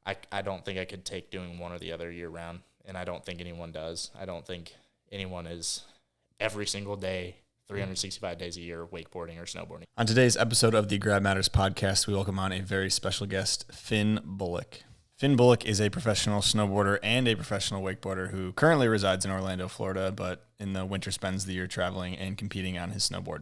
I don't think I could take doing one or the other year round, and I don't think anyone does. I don't think anyone is every single day, 365 days a year, wakeboarding or snowboarding. On today's episode of the Grab Matters podcast, we welcome on a very special guest, Fynn Bullock. Fynn Bullock is a professional snowboarder and a professional wakeboarder who currently resides in Orlando, Florida, but in the winter spends the year traveling and competing on his snowboard.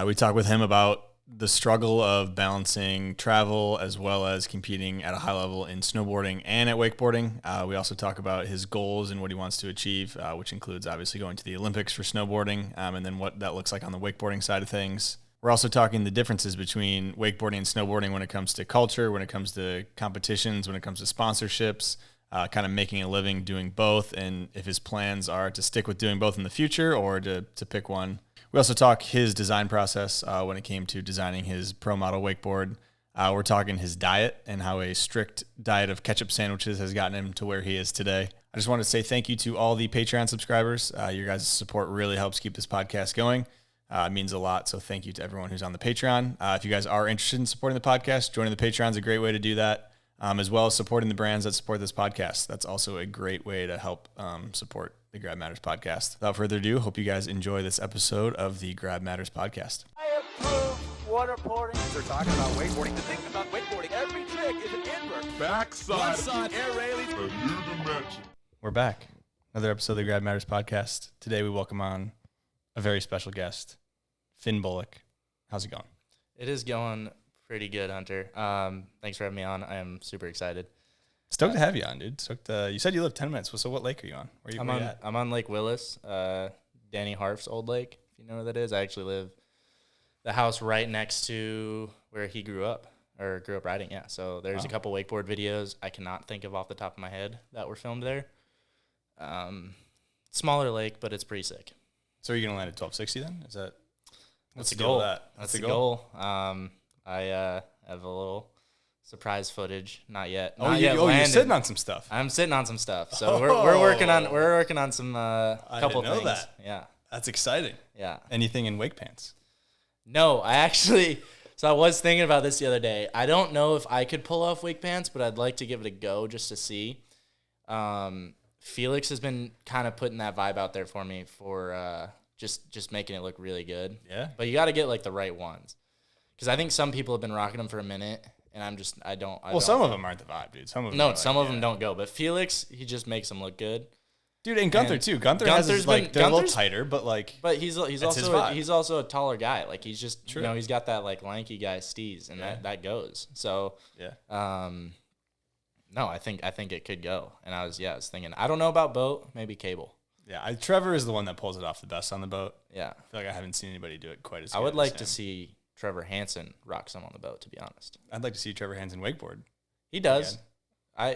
We talk with him about the struggle of balancing travel as well as competing at a high level in snowboarding and at wakeboarding. We also talk about his goals and what he wants to achieve, which includes obviously going to the Olympics for snowboarding, and then what that looks like on the wakeboarding side of things. We're also talking the differences between wakeboarding and snowboarding when it comes to culture, when it comes to competitions, when it comes to sponsorships, kind of making a living doing both, and if his plans are to stick with doing both in the future or to pick one. We also talk his design process when it came to designing his pro model wakeboard. We're talking his diet and how a strict diet of ketchup sandwiches has gotten him to where he is today. I just want to say thank you to all the Patreon subscribers. Your guys' support really helps keep this podcast going. It means a lot, so thank you to everyone who's on the Patreon. If you guys are interested in supporting the podcast, joining the Patreon is a great way to do that, as well as supporting the brands that support this podcast. That's also a great way to help support the Grab Matters podcast. Without further ado, hope you guys enjoy this episode of the Grab Matters podcast. I approve waterboarding. They're talking about wakeboarding. The thing about wakeboarding, every trick is an invert. Backside. One air railies. A new dimension. We're back. Another episode of the Grab Matters podcast. Today we welcome on a very special guest, Fynn Bullock. How's it going? It is going pretty good, Hunter. Thanks for having me on. I am super excited. Stoked to have you on, dude. Stoked. You said you live 10 minutes. So what lake are you on? Where you at? I'm on Lake Willis, Danny Harf's old lake, if you know where that is. I actually live the house right next to where he grew up riding, yeah. So there's a couple wakeboard videos I cannot think of off the top of my head that were filmed there. Smaller lake, but it's pretty sick. So are you going to land at 1260 then? Is that... That's the goal. That's the goal. I have a little... surprise footage, not yet. You're sitting on some stuff. I'm sitting on some stuff. So we're working on some couple I didn't know things. That. Yeah. That's exciting. Yeah. Anything in wake pants? No, so I was thinking about this the other day. I don't know if I could pull off wake pants, but I'd like to give it a go just to see. Felix has been kind of putting that vibe out there for me for just making it look really good. Yeah. But you got to get like the right ones. Because I think some people have been rocking them for a minute. And some of them aren't the vibe, dude. Some of them don't go. But Felix, he just makes them look good, dude. And Gunther too. Gunther's like they're a little tighter, but he's also a taller guy. Like he's just he's got that like lanky guy steez, and that goes. So no, I think it could go. And I was thinking I don't know about boat, maybe cable. Yeah, Trevor is the one that pulls it off the best on the boat. Yeah, I feel like I haven't seen anybody do it quite as. I would like to see Trevor Hansen rock some on the boat, to be honest. I'd like to see Trevor Hansen wakeboard. He does.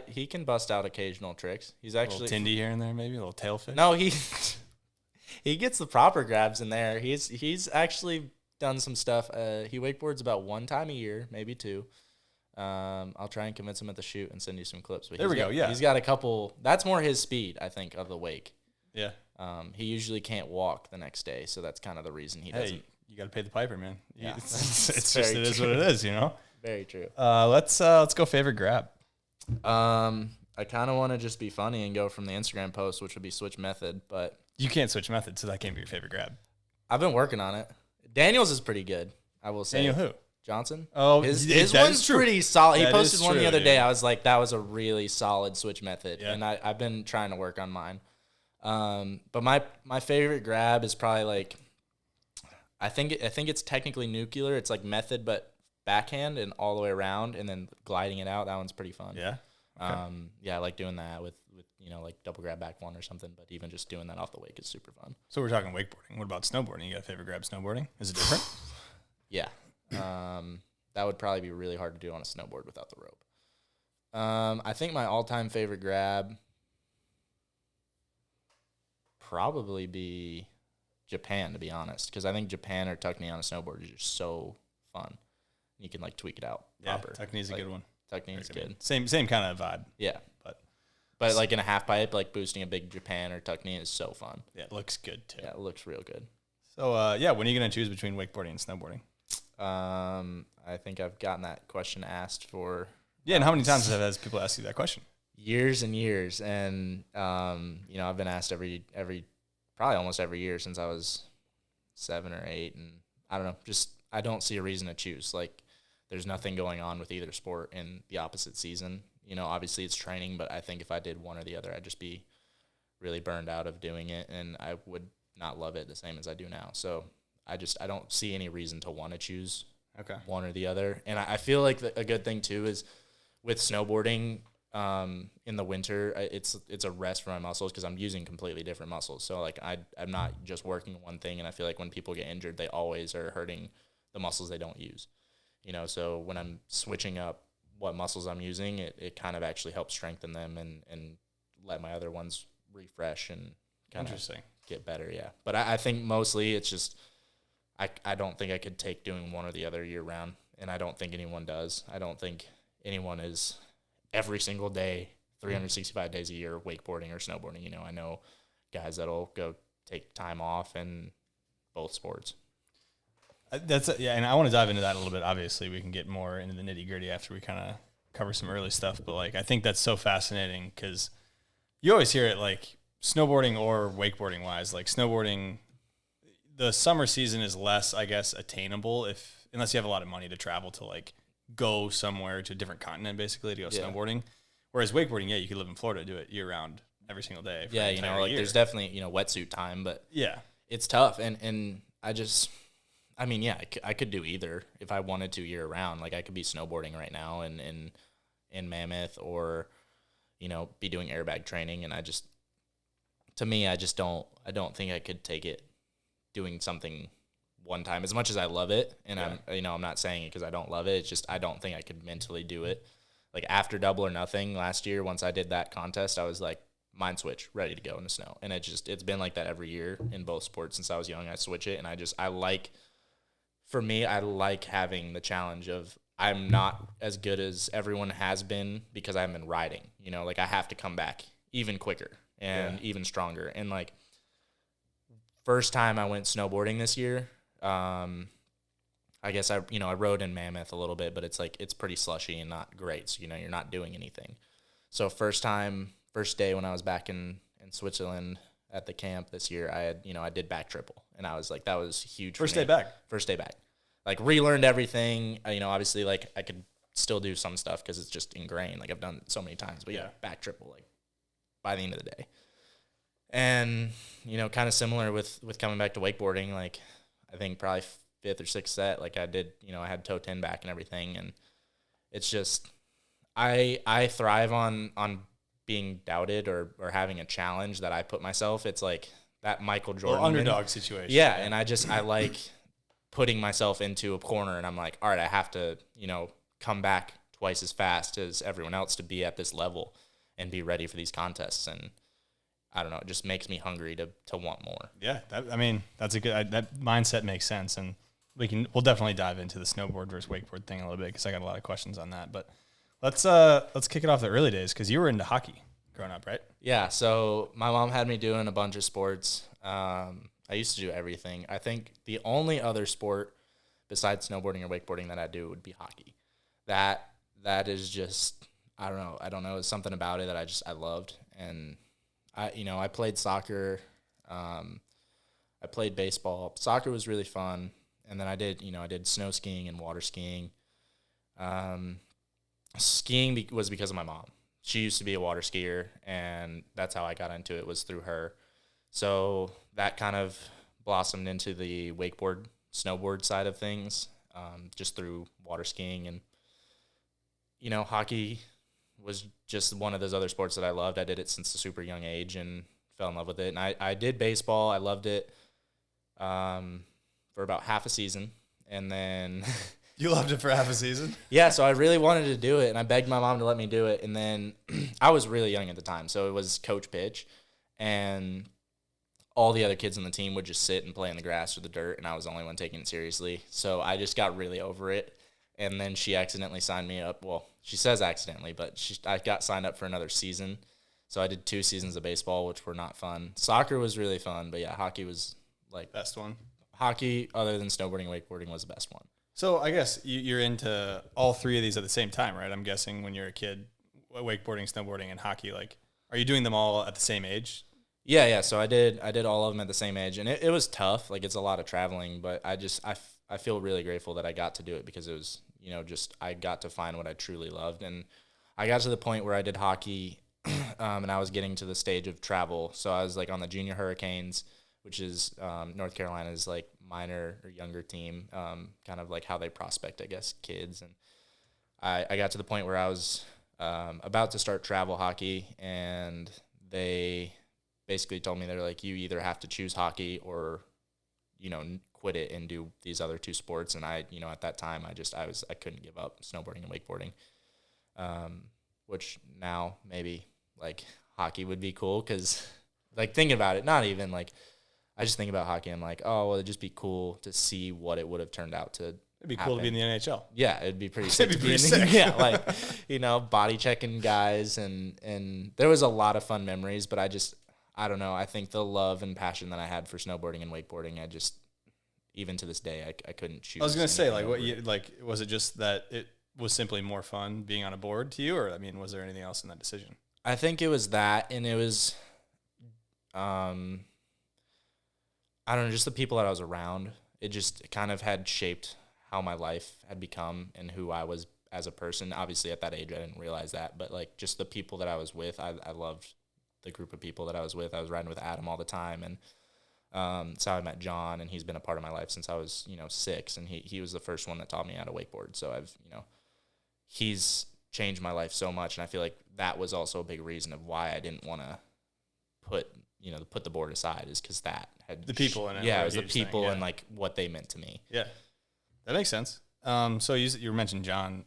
He can bust out occasional tricks. He's actually a little tindy here and there, maybe a little tail fish. No, he gets the proper grabs in there. He's actually done some stuff. He wakeboards about one time a year, maybe two. I'll try and convince him at the shoot and send you some clips. But he's got a couple. That's more his speed, I think, of the wake. Yeah. He usually can't walk the next day, so that's kind of the reason he doesn't. You got to pay the piper, man. Yeah. It is what it is, you know? Very true. Let's go favorite grab. I kind of want to just be funny and go from the Instagram post, which would be switch method, but... You can't switch method, so that can't be your favorite grab. I've been working on it. Daniel's is pretty good, I will say. Daniel who? Johnson. Oh, his one's pretty solid. He posted one the other day. Yeah. I was like, that was a really solid switch method, yeah. And I've been trying to work on mine. But my favorite grab is probably like... I think it's technically nuclear. It's like method, but backhand and all the way around, and then gliding it out. That one's pretty fun. Yeah. Okay. I like doing that with like double grab back one or something. But even just doing that off the wake is super fun. So we're talking wakeboarding. What about snowboarding? You got a favorite grab snowboarding? Is it different? Yeah. That would probably be really hard to do on a snowboard without the rope. I think my all-time favorite grab probably be Japan, to be honest, because I think Japan or tuck knee on a snowboard is just so fun. You can like tweak it out proper. Tuck knee is a good one. Tuck knee is good. Same kind of vibe. Yeah, but like in a half pipe, like boosting a big Japan or tuck knee is so fun. Yeah, it looks good too. Yeah, it looks real good. So when are you gonna choose between wakeboarding and snowboarding? I think I've gotten that question asked for Yeah, and how many times have people asked you that question? Years and years, and I've been asked every probably almost every year since I was 7 or 8, and I don't know, just I don't see a reason to choose. Like, there's nothing going on with either sport in the opposite season. Obviously it's training, but I think if I did one or the other, I'd just be really burned out of doing it, and I would not love it the same as I do now. So I don't see any reason to want to choose one or the other. And I feel like a good thing too is with snowboarding, in the winter, it's a rest for my muscles because I'm using completely different muscles. So like I'm not just working one thing, and I feel like when people get injured, they always are hurting the muscles they don't use. So when I'm switching up what muscles I'm using, it kind of actually helps strengthen them and let my other ones refresh and kind of get better. Yeah, but I think mostly it's just I don't think I could take doing one or the other year round, and I don't think anyone does. I don't think anyone is every single day, 365 days a year, wakeboarding or snowboarding. I know guys that'll go take time off in both sports. And I want to dive into that a little bit. Obviously, we can get more into the nitty gritty after we kind of cover some early stuff. But like, I think that's so fascinating because you always hear it like snowboarding or wakeboarding wise. Like snowboarding, the summer season is less, I guess, attainable unless you have a lot of money to travel to like go somewhere to a different continent, basically, to go snowboarding. Whereas wakeboarding, you could live in Florida, do it year round every single day. For like year. There's definitely, wetsuit time, but it's tough. And I could do either if I wanted to year round. Like I could be snowboarding right now in Mammoth or, be doing airbag training. And I don't think I could take it doing something one time as much as I love it. And I'm not saying it because I don't love it. It's just, I don't think I could mentally do it. Like after Double or Nothing last year, once I did that contest, I was like, mind switch, ready to go in the snow. And it's been like that every year in both sports since I was young. I switch it, and I like having the challenge of I'm not as good as everyone has been because I've been riding. Like I have to come back even quicker and even stronger. And like first time I went snowboarding this year, I guess I rode in Mammoth a little bit, but it's like it's pretty slushy and not great. So you're not doing anything. So first day when I was back in Switzerland at the camp this year, I did back triple, and I was like, that was huge. First day back. Like relearned everything. Obviously like I could still do some stuff because it's just ingrained. Like I've done it so many times, but back triple like by the end of the day. And kind of similar with coming back to wakeboarding. Like I think probably 5th or 6th set, like I did. I had toe 10 back and everything, and it's just I thrive on being doubted or having a challenge that I put myself. It's like that Michael Jordan or underdog situation. Yeah, and I like putting myself into a corner, and I'm like, all right, I have to, come back twice as fast as everyone else to be at this level and be ready for these contests. And I don't know, it just makes me hungry to want more. Yeah, that's a good, that mindset makes sense. And we'll definitely dive into the snowboard versus wakeboard thing a little bit because I got a lot of questions on that. But let's kick it off the early days because you were into hockey growing up, right? Yeah, so my mom had me doing a bunch of sports. I used to do everything. I think the only other sport besides snowboarding or wakeboarding that I do would be hockey. That is just, I don't know. It's something about it that I loved. And I played soccer. I played baseball. Soccer was really fun. And then I did snow skiing and water skiing. Skiing was because of my mom. She used to be a water skier, and that's how I got into it, was through her. So that kind of blossomed into the wakeboard, snowboard side of things, just through water skiing. And, hockey was just one of those other sports that I loved. I did it since a super young age and fell in love with it. And I did baseball. I loved it for about half a season. And then... You loved it for half a season? Yeah, so I really wanted to do it, and I begged my mom to let me do it. And then I was really young at the time, so it was coach pitch. And all the other kids on the team would just sit and play in the grass or the dirt, and I was the only one taking it seriously. So I just got really over it. And then she accidentally signed me up. Well, she says accidentally, but I got signed up for another season. So I did 2 seasons of baseball, which were not fun. Soccer was really fun, but yeah, hockey was like... Best one? Hockey, other than snowboarding and wakeboarding, was the best one. So I guess you're into all three of these at the same time, right? I'm guessing when you're a kid, wakeboarding, snowboarding, and hockey. Like, are you doing them all at the same age? Yeah. So I did all of them at the same age, and it was tough. Like, it's a lot of traveling, but I feel really grateful that I got to do it because it was, just I got to find what I truly loved. And I got to the point where I did hockey, and I was getting to the stage of travel. So I was like on the Junior Hurricanes, which is North Carolina's like minor or younger team, kind of like how they prospect, I guess, kids. And I got to the point where I was about to start travel hockey, and they basically told me, they're like, you either have to choose hockey or, quit it and do these other two sports. And I, at that time, I couldn't give up snowboarding and wakeboarding, which now maybe like hockey would be cool. 'Cause like thinking about it, not even like, I just think about hockey. I'm like, oh, well, it'd just be cool to see what it would have turned out to. It'd be cool to be in the NHL. Yeah, it'd be pretty sick. Yeah, like, body checking guys, and there was a lot of fun memories. But I don't know. I think the love and passion that I had for snowboarding and wakeboarding, even to this day, I couldn't choose. I was gonna say, like, was it just that it was simply more fun being on a board to you, or I mean, was there anything else in that decision? I think it was that, and it was, I don't know, just the people that I was around. It just kind of had shaped how my life had become and who I was as a person. Obviously, at that age, I didn't realize that, but like just the people that I was with, I loved the group of people that I was with. I was riding with Adam all the time, and that's how I met John, and he's been a part of my life since I was 6, and he was the first one that taught me how to wakeboard. So he's changed my life so much, and I feel like that was also a big reason of why I didn't want to put the board aside, is because that had the people in it. Yeah, it was the people and like what they meant to me. Yeah, that makes sense. So you mentioned John.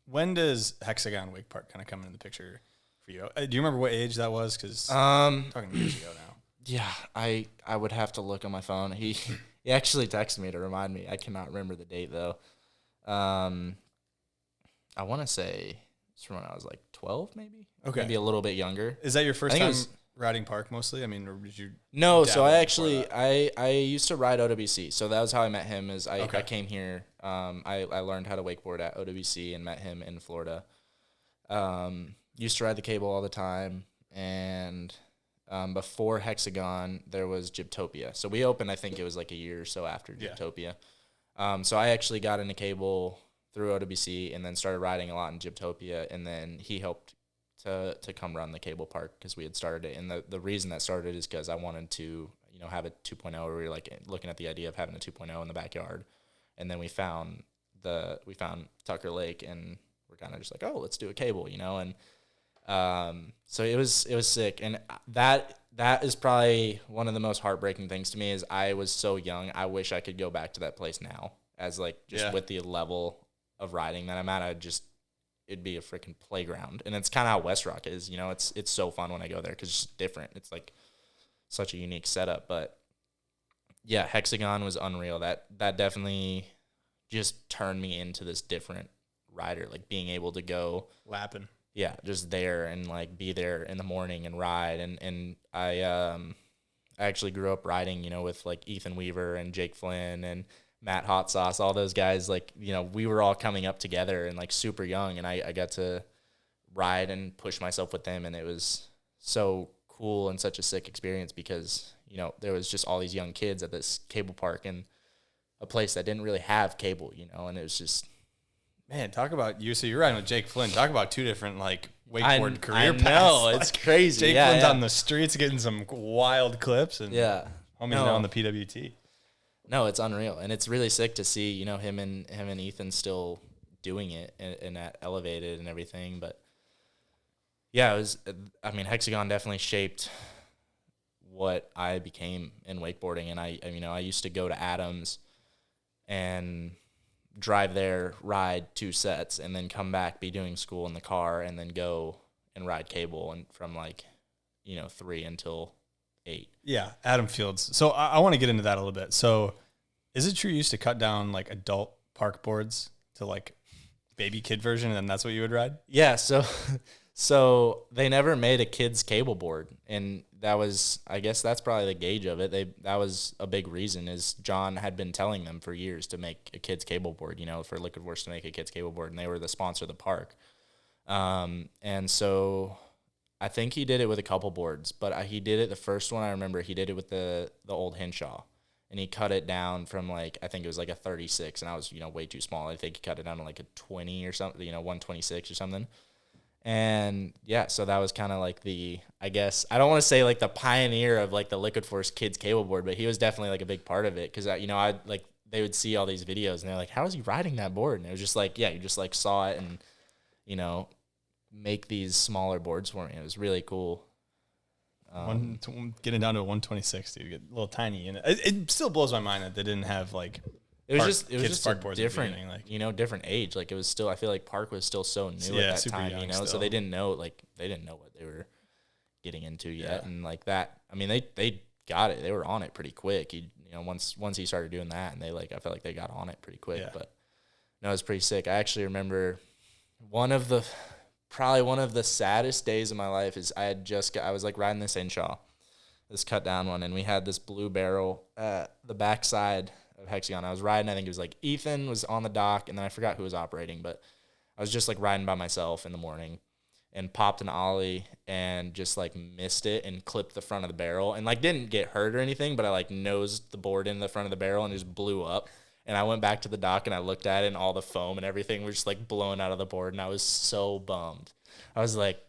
When does Hexagon Wake Park kind of come into the picture for you? Do you remember what age that was? Because talking years ago now. Yeah, I would have to look on my phone. He actually texted me to remind me. I cannot remember the date though. I want to say it's from when I was like 12, maybe. Okay, maybe a little bit younger. Is that your first time riding park mostly? I mean, or did you? No, so I actually I used to ride OWC. So that was how I met him. I came here. I learned how to wakeboard at OWC and met him in Florida. Used to ride the cable all the time, and before Hexagon there was Gyptopia. So we opened, I think it was like a year or so after Gyptopia. So I actually got into cable through OWC and then started riding a lot in Gyptopia, and then he helped to come run the cable park because we had started it. And the reason that started is because I wanted to, have a 2.0, where we were like looking at the idea of having a 2.0 in the backyard. And then we found Tucker Lake, and we're kind of just like, oh, let's do a cable, and so it was sick. And that is probably one of the most heartbreaking things to me, is I was so young. I wish I could go back to that place now, as like with the level of riding that I'm at. It'd be a freaking playground. And it's kind of how West Rock is, it's so fun when I go there because it's different. It's like such a unique setup. But yeah, Hexagon was unreal. That definitely just turned me into this different rider, like being able to go lapping. Yeah, just there and like be there in the morning and ride. And I actually grew up riding, with like Ethan Weaver and Jake Flynn and Matt Hot Sauce, all those guys. Like, we were all coming up together and like super young, and I got to ride and push myself with them, and it was so cool and such a sick experience because, there was just all these young kids at this cable park and a place that didn't really have cable, and it was just, man, talk about you. So you're riding with Jake Flynn. Talk about two different like wakeboard career paths. No, it's crazy. Jake Flynn's on the streets getting some wild clips, and homie's now on the PWT. No, it's unreal, and it's really sick to see, him and Ethan still doing it and at elevated and everything. But yeah, Hexagon definitely shaped what I became in wakeboarding. And I used to go to Adams and drive there, ride 2 sets, and then come back, be doing school in the car, and then go and ride cable, and from 3 until 8. Yeah, Adam Fields. So I want to get into that a little bit. So is it true you used to cut down like adult park boards to like baby kid version, and then that's what you would ride? Yeah, so So they never made a kid's cable board, and that was, I guess that's probably the gauge of it. That was a big reason, is John had been telling them for years to make a kid's cable board, for Liquid Force to make a kid's cable board, and they were the sponsor of the park. And so I think he did it with a couple boards, but he did it, the first one I remember, he did it with the old Henshaw, and he cut it down from I think it was like a 36, and I was, way too small. I think he cut it down to like a 20 or something, 126 or something. And yeah, so that was kind of like I guess, I don't want to say like the pioneer of like the Liquid Force kids cable board, but he was definitely like a big part of it. Cause they would see all these videos and they're like, how is he riding that board? And it was just like, yeah, you just like saw it and, make these smaller boards for me. It was really cool. Getting down to a 126, dude, get a little tiny. And it still blows my mind that they didn't have like, it was just a different, different age. Like it was still, I feel like park was still so new at that time, young, so they didn't know what they were getting into yet. And like that, I mean, they got it. They were on it pretty quick. Once he started doing that, and I felt like they got on it pretty quick. Yeah. But no, it was pretty sick. I actually remember probably one of the saddest days of my life is I was like riding this Henshaw, this cut down one, and we had this blue barrel at the backside of Hexagon. I was riding, I think it was like Ethan was on the dock, and then I forgot who was operating, but I was just like riding by myself in the morning and popped an ollie and just like missed it and clipped the front of the barrel and like didn't get hurt or anything, but I like nosed the board in the front of the barrel and just blew up. And I went back to the dock and I looked at it, and all the foam and everything was just like blowing out of the board, and I was so bummed. I was like,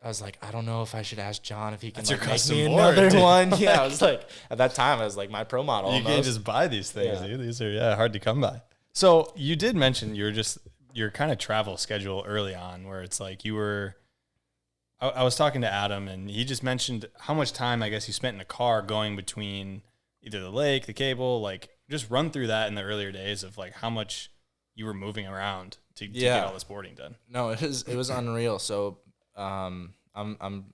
I don't know if I should ask John if he can make me another one. Yeah, I was like, at that time, I was like my pro model. You can't just buy these things, dude. These are hard to come by. So you did mention your kind of travel schedule early on, where it's like I was talking to Adam, and he just mentioned how much time I guess you spent in a car going between either the lake, the cable, like just run through that in the earlier days of like how much you were moving around to get all this boarding done. No, it was unreal. So I'm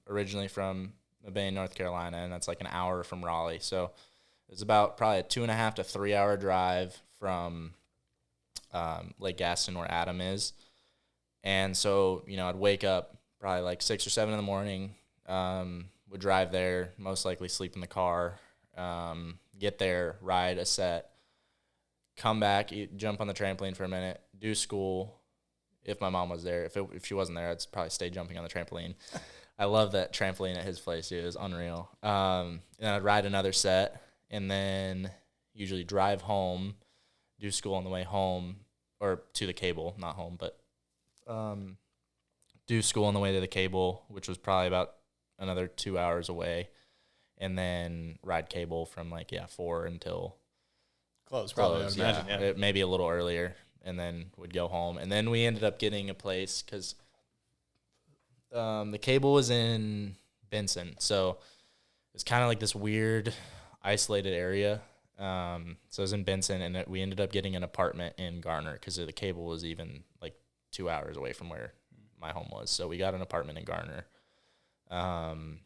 originally from Mabane, North Carolina, and that's like an hour from Raleigh. So it's about probably a 2.5 to 3 hour drive from Lake Gaston, where Adam is. And so, I'd wake up probably like 6 or 7 in the morning, would drive there, most likely sleep in the car, get there, ride a set, come back, jump on the trampoline for a minute, do school. If my mom was there, if she wasn't there, I'd probably stay jumping on the trampoline. I love that trampoline at his place, dude. It was unreal. And I'd ride another set, and then usually drive home, do school on the way home, or to the cable, not home, but do school on the way to the cable, which was probably about another 2 hours away, and then ride cable from 4 until close. Probably, I would imagine, yeah. Maybe a little earlier. And then would go home. And then we ended up getting a place because the cable was in Benson. So it's kind of like this weird isolated area. So it was in Benson, and we ended up getting an apartment in Garner because the cable was even like 2 hours away from where my home was. So we got an apartment in Garner. And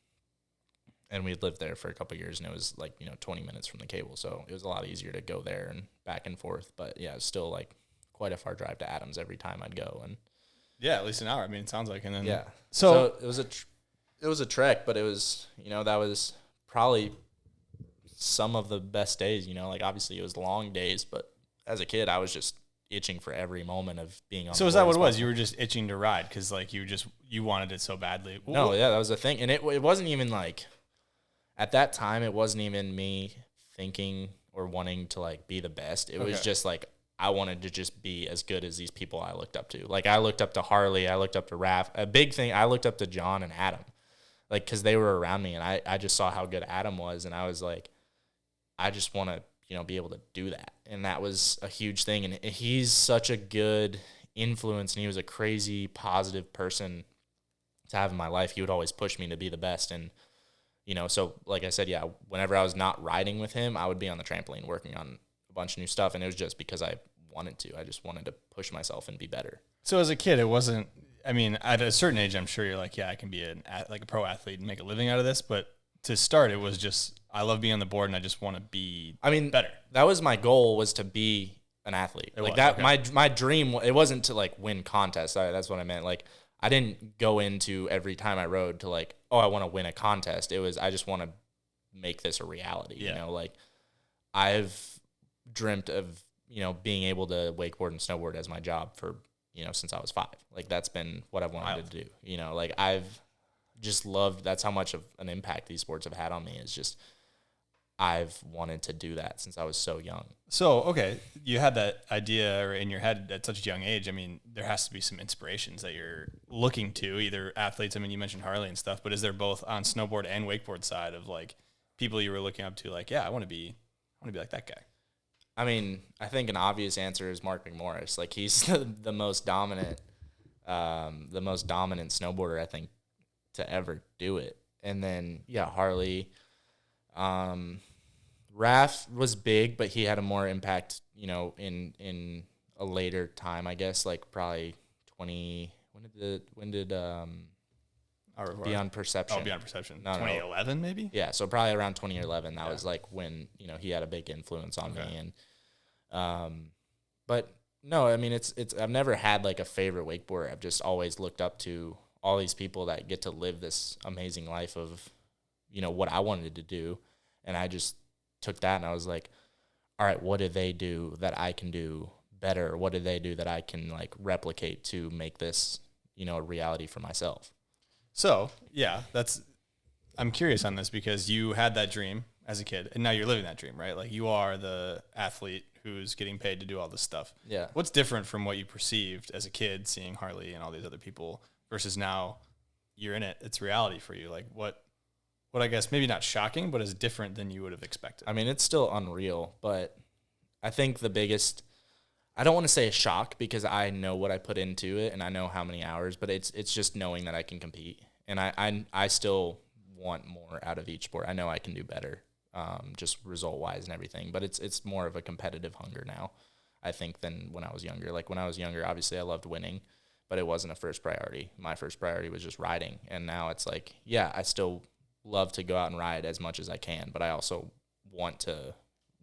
we lived there for a couple of years, and it was 20 minutes from the cable. So it was a lot easier to go there and back and forth. But yeah, it was still quite a far drive to Adams every time I'd go. And yeah, at least an hour. I mean, it sounds like. And then yeah, so it was a trek, but it was that was probably some of the best days. Obviously it was long days, but as a kid I was just itching for every moment of being on. So is that what it was? You were just itching to ride because you wanted it so badly. No, yeah, that was the thing, and it wasn't even at that time it wasn't even me thinking or wanting to be the best. It was just I wanted to just be as good as these people I looked up to. I looked up to Harley. I looked up to Raph. A big thing, I looked up to John and Adam. Because they were around me, and I just saw how good Adam was, and I was like, I just want to, be able to do that. And that was a huge thing. And he's such a good influence, and he was a crazy, positive person to have in my life. He would always push me to be the best. And, so like I said, yeah, whenever I was not riding with him, I would be on the trampoline working on a bunch of new stuff, and it was just because I wanted to. I just wanted to push myself and be better. So as a kid, it wasn't, I mean, at a certain age, I'm sure you're like, yeah, I can be a pro athlete and make a living out of this. But to start, it was just, I love being on the board and I just want to be better. That was my goal, was to be an athlete. My dream, it wasn't to win contests. Sorry, that's what I meant. I didn't go into every time I rode to like, oh, I want to win a contest. It was, I just want to make this a reality. Yeah. You know, like I've dreamt of, you know, being able to wakeboard and snowboard as my job for, you know, since I was 5. Like that's been what I've wanted to do. You know, like I've just loved, that's how much of an impact these sports have had on me, is just I've wanted to do that since I was so young. So, okay, you had that idea in your head at such a young age. I mean, there has to be some inspirations that you're looking to, either athletes. I mean, you mentioned Harley and stuff, but is there both on snowboard and wakeboard side of like people you were looking up to? Like, yeah, I want to be like that guy. I mean, I think an obvious answer is Mark McMorris. Like he's the most dominant snowboarder I think to ever do it. And then yeah, Harley. Raph was big, but he had a more impact, you know, in a later time, I guess, like probably 20. When did Beyond Perception? Oh, Beyond Perception. No, 2011, maybe. Yeah, so probably around 2011. That was like when, you know, he had a big influence on me. And but no, I mean it's I've never had like a favorite wakeboarder. I've just always looked up to all these people that get to live this amazing life of, you know, what I wanted to do. And I just took that and I was like, all right, what did they do that I can do better? What did they do that I can like replicate to make this, you know, a reality for myself? So yeah, I'm curious on this because you had that dream as a kid and now you're living that dream, right? Like you are the athlete who's getting paid to do all this stuff. Yeah. What's different from what you perceived as a kid seeing Harley and all these other people versus now you're in it? It's reality for you. Like what I guess maybe not shocking, but is different than you would have expected. I mean, it's still unreal, but I think the biggest, I don't want to say a shock because I know what I put into it and I know how many hours, but it's just knowing that I can compete. And I still want more out of each sport. I know I can do better, just result-wise and everything, but it's more of a competitive hunger now, I think, than when I was younger. Like when I was younger, obviously I loved winning, but it wasn't a first priority. My first priority was just riding. And now it's like, yeah, I still love to go out and ride as much as I can, but I also want to,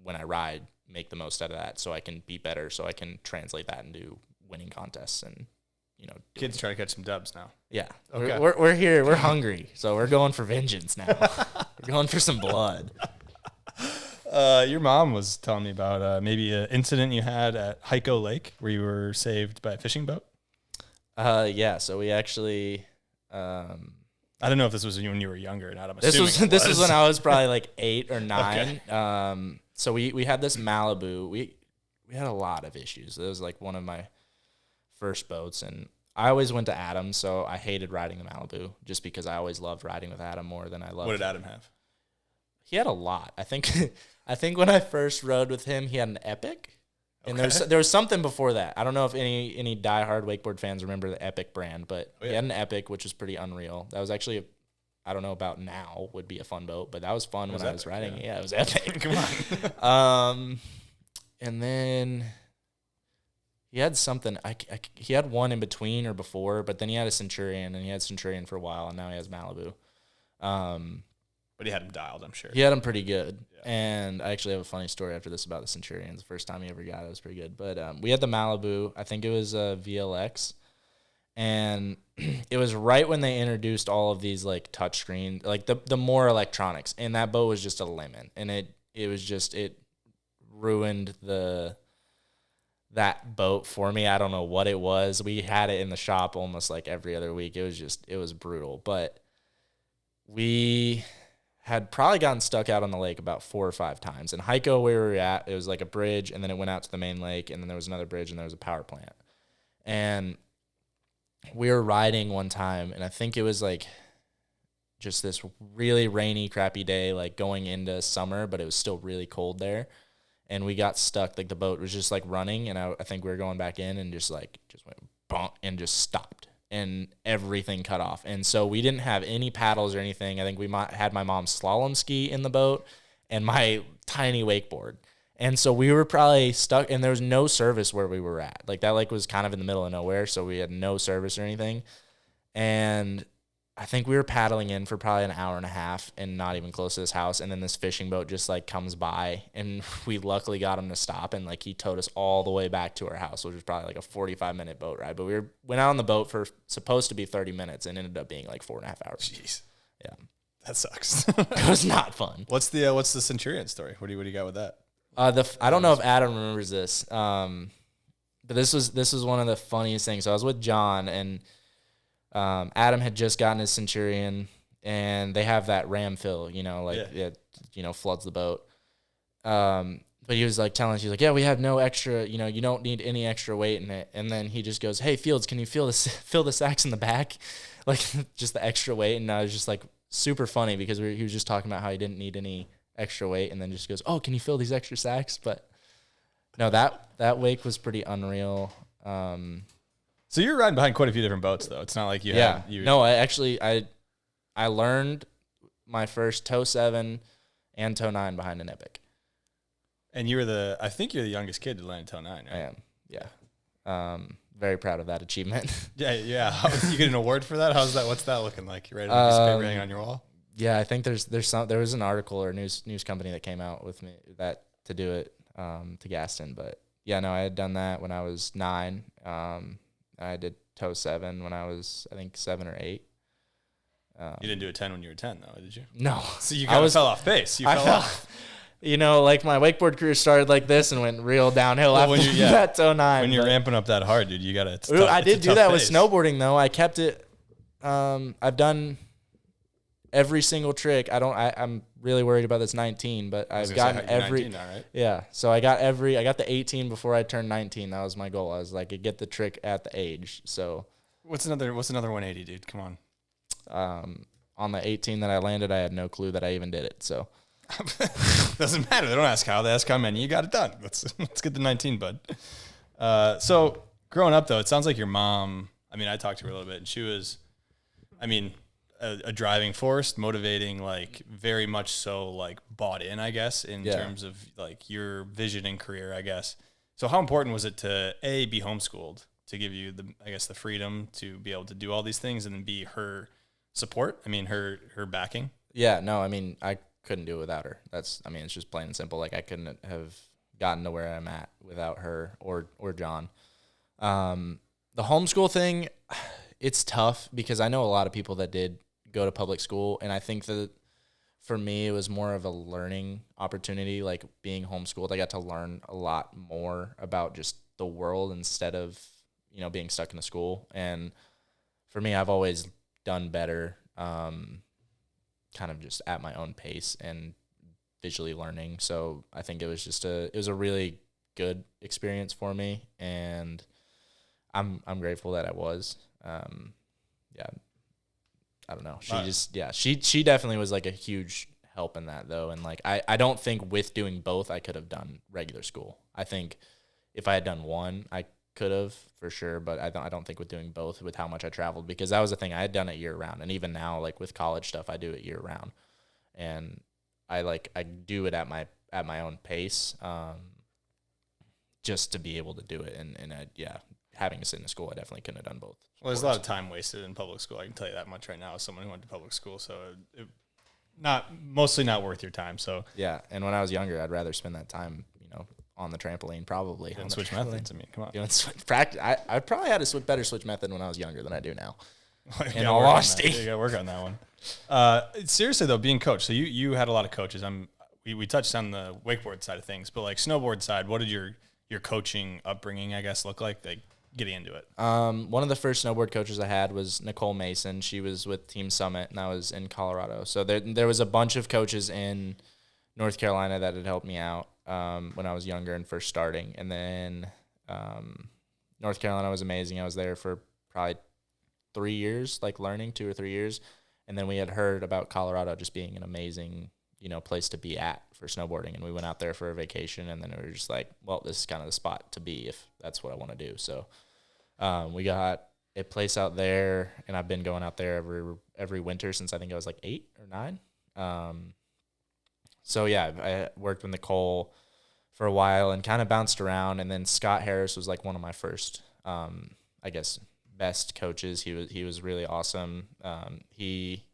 when I ride, make the most out of that so I can be better, so I can translate that into winning contests and, you know. Kids try to catch some dubs now. Yeah. Okay. We're here. We're hungry, so we're going for vengeance now. We're going for some blood. Your mom was telling me about maybe an incident you had at Hyco Lake where you were saved by a fishing boat. Yeah, so we actually... I don't know if this was when you were younger or not. I'm assuming this was when I was probably like 8 or 9. Okay. So we had this Malibu. We had a lot of issues. It was like one of my first boats, and I always went to Adam, so I hated riding the Malibu just because I always loved riding with Adam more than I loved. What did Adam have? He had a lot. I think when I first rode with him, he had an Epic. And there was something before that. I don't know if any diehard wakeboard fans remember the Epic brand, but he had an Epic, which was pretty unreal. That was actually, I don't know about now, would be a fun boat, but that was fun when I was riding it. Yeah, it was Epic. Come on. And then he had something. He had one in between or before, but then he had a Centurion, and he had Centurion for a while, and now he has Malibu. But he had him dialed, I'm sure. He had him pretty good. Yeah. And I actually have a funny story after this about the Centurions. The first time he ever got it was pretty good. But we had the Malibu. I think it was VLX. And it was right when they introduced all of these, like, touchscreen, like, the more electronics. And that boat was just a lemon. And it ruined that boat for me. I don't know what it was. We had it in the shop almost, like, every other week. It was brutal. But we had probably gotten stuck out on the lake about 4 or 5 times. And Hyco, where we were at, it was like a bridge, and then it went out to the main lake, and then there was another bridge, and there was a power plant. And we were riding one time, and I think it was like just this really rainy, crappy day, like going into summer, but it was still really cold there. And we got stuck. Like the boat was just like running, and I think we were going back in, and just went bonk and just stopped. And everything cut off. And so we didn't have any paddles or anything. I think we had my mom's slalom ski in the boat and my tiny wakeboard. And so we were probably stuck, and there was no service where we were at. Like that lake was kind of in the middle of nowhere, so we had no service or anything. And I think we were paddling in for probably an hour and a half and not even close to this house. And then this fishing boat just like comes by and we luckily got him to stop. And like he towed us all the way back to our house, which was probably like a 45-minute boat ride. But went out on the boat for supposed to be 30 minutes and ended up being like 4.5 hours. Jeez. Yeah. That sucks. It was not fun. What's the Centurion story? What do you got with that? I don't know if Adam remembers this. But this was one of the funniest things. So I was with John and Adam had just gotten his Centurion, and they have that ram fill, it floods the boat. But he was like telling us, he's like, yeah, we have no extra, you don't need any extra weight in it. And then he just goes, hey, Fields, can you fill the sacks in the back? Like just the extra weight. And I was just like super funny because he was just talking about how he didn't need any extra weight, and then just goes, oh, can you fill these extra sacks? But no, that wake was pretty unreal. So you're riding behind quite a few different boats, though. It's not like No, I learned my first tow 7 and tow 9 behind an Epic. And I think you're the youngest kid to land tow 9, right? I am, yeah. Very proud of that achievement. Yeah. You get an award for that? How's that? What's that looking like? You ready to piece of paper hanging on your wall? Yeah, I think there was an article or news company that came out with me to do it to Gaston, but yeah, no, I had done that when I was 9. I did tow 7 when I was, I think, 7 or 8. You didn't do a 10 when you were 10, though, did you? No. So you fell off base. You fell off. Like my wakeboard career started like this and went real downhill after that tow 9. When you're ramping up that hard, dude, you got to. I did do that with snowboarding, though. I kept it. I've done every single trick. I'm really worried about this 19, but I've gotten every 19 now, right? Yeah. So I got the 18 before I turned 19. That was my goal. I was like, get the trick at the age. So what's another 180, dude? Come on. On the 18 that I landed, I had no clue that I even did it. So doesn't matter. They don't ask how. They ask how many. You got it done. Let's get the 19, bud. So growing up, though, it sounds like your mom. I mean, I talked to her a little bit, and she was, a driving force, motivating, like very much so, like bought in, I guess, in terms of like your vision and career, I guess. So how important was it to be homeschooled to give you the freedom to be able to do all these things, and then be her support? I mean, her backing. Yeah, no, I couldn't do it without her. It's just plain and simple. Like I couldn't have gotten to where I'm at without her or John. The homeschool thing, it's tough because I know a lot of people that did go to public school, and I think that for me it was more of a learning opportunity. Like being homeschooled, I got to learn a lot more about just the world instead of being stuck in a school. And for me, I've always done better kind of just at my own pace and visually learning. So I think it was a really good experience for me, and I'm grateful that I was. I don't know. She definitely was like a huge help in that, though. And like, I don't think with doing both, I could have done regular school. I think if I had done one, I could have for sure. But I don't think with doing both, with how much I traveled, because that was the thing. I had done it year round. And even now, like with college stuff, I do it year round, and I do it at my own pace, just to be able to do it. And having to sit in school, I definitely couldn't have done both. Well, there's a lot of time wasted in public school. I can tell you that much right now as someone who went to public school. So mostly not worth your time. So yeah. And when I was younger, I'd rather spend that time, on the trampoline, probably. And switch methods. Come on. Practice. I probably had a better switch method when I was younger than I do now. In all honesty. You got to work on that one. Seriously though, being coach. So you had a lot of coaches. We touched on the wakeboard side of things, but like snowboard side, what did your coaching upbringing, I guess, look like? Getting into it. One of the first snowboard coaches I had was Nicole Mason. She was with Team Summit, and I was in Colorado. So there was a bunch of coaches in North Carolina that had helped me out when I was younger and first starting. And then North Carolina was amazing. I was there for probably 3 years, like learning 2 or 3 years. And then we had heard about Colorado just being an amazing, place to be at for snowboarding. And we went out there for a vacation, and then we were just like, well, this is kind of the spot to be if that's what I want to do. So we got a place out there, and I've been going out there every winter since I think I was like 8 or 9. So yeah, I worked with Nicole for a while and kind of bounced around. And then Scott Harris was like one of my first, best coaches. He was really awesome. He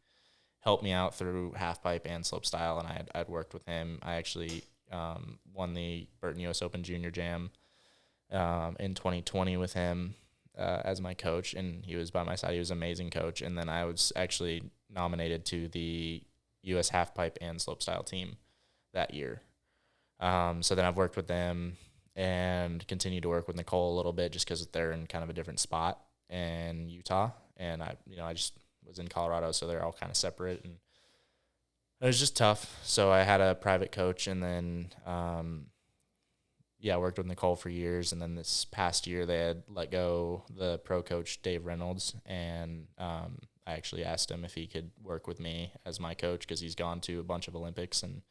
helped me out through half pipe and slopestyle, and I'd worked with him. I actually won the Burton U.S. Open Junior Jam in 2020 with him as my coach, and he was by my side. He was an amazing coach. And then I was actually nominated to the U.S. half pipe and slopestyle team that year. So then I've worked with them and continued to work with Nicole a little bit just because they're in kind of a different spot in Utah, and I just was in Colorado, so they're all kind of separate, and it was just tough. So I had a private coach, and then I worked with Nicole for years, and then this past year they had let go the pro coach Dave Reynolds, and I actually asked him if he could work with me as my coach because he's gone to a bunch of Olympics and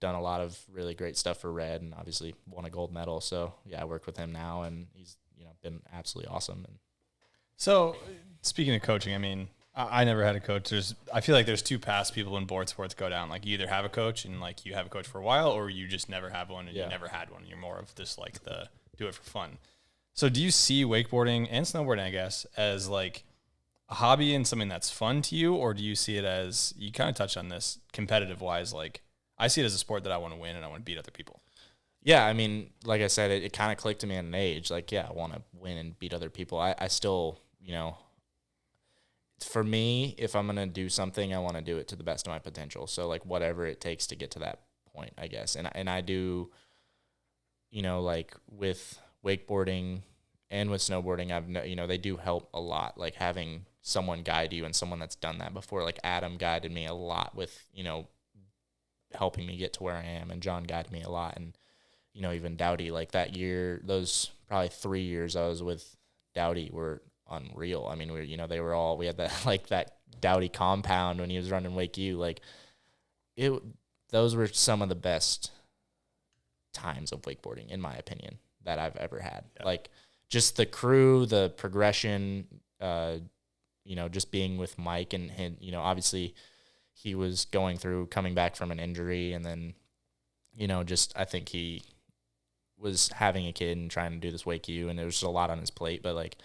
done a lot of really great stuff for Red, and obviously won a gold medal. So yeah, I work with him now, and he's been absolutely awesome. And so speaking of coaching, I mean, I never had a coach. I feel like there's two paths people in board sports go down. Like you either have a coach and like you have a coach for a while, or you just never have one and you never had one. You're more of just like the do it for fun. So do you see wakeboarding and snowboarding, I guess, as like a hobby and something that's fun to you, or do you see it as, you kind of touched on this, competitive wise, like I see it as a sport that I want to win and I want to beat other people? Yeah, I mean, like I said, it kind of clicked to me at an age. Like, yeah, I want to win and beat other people. I still, for me, if I'm going to do something, I want to do it to the best of my potential. So, like, whatever it takes to get to that point, I guess. And I do, like, with wakeboarding and with snowboarding, they do help a lot. Like, having someone guide you and someone that's done that before. Like, Adam guided me a lot with, helping me get to where I am. And John guided me a lot. And, even Dowdy, like, that year, those probably 3 years I was with Dowdy were unreal. I mean, we had that, like, that Dowdy compound when he was running Wake U, like those were some of the best times of wakeboarding, in my opinion, that I've ever had. Yeah. Like, just the crew, the progression, just being with Mike and obviously he was coming back from an injury, and then, I think he was having a kid and trying to do this Wake U, and there was just a lot on his plate, but like,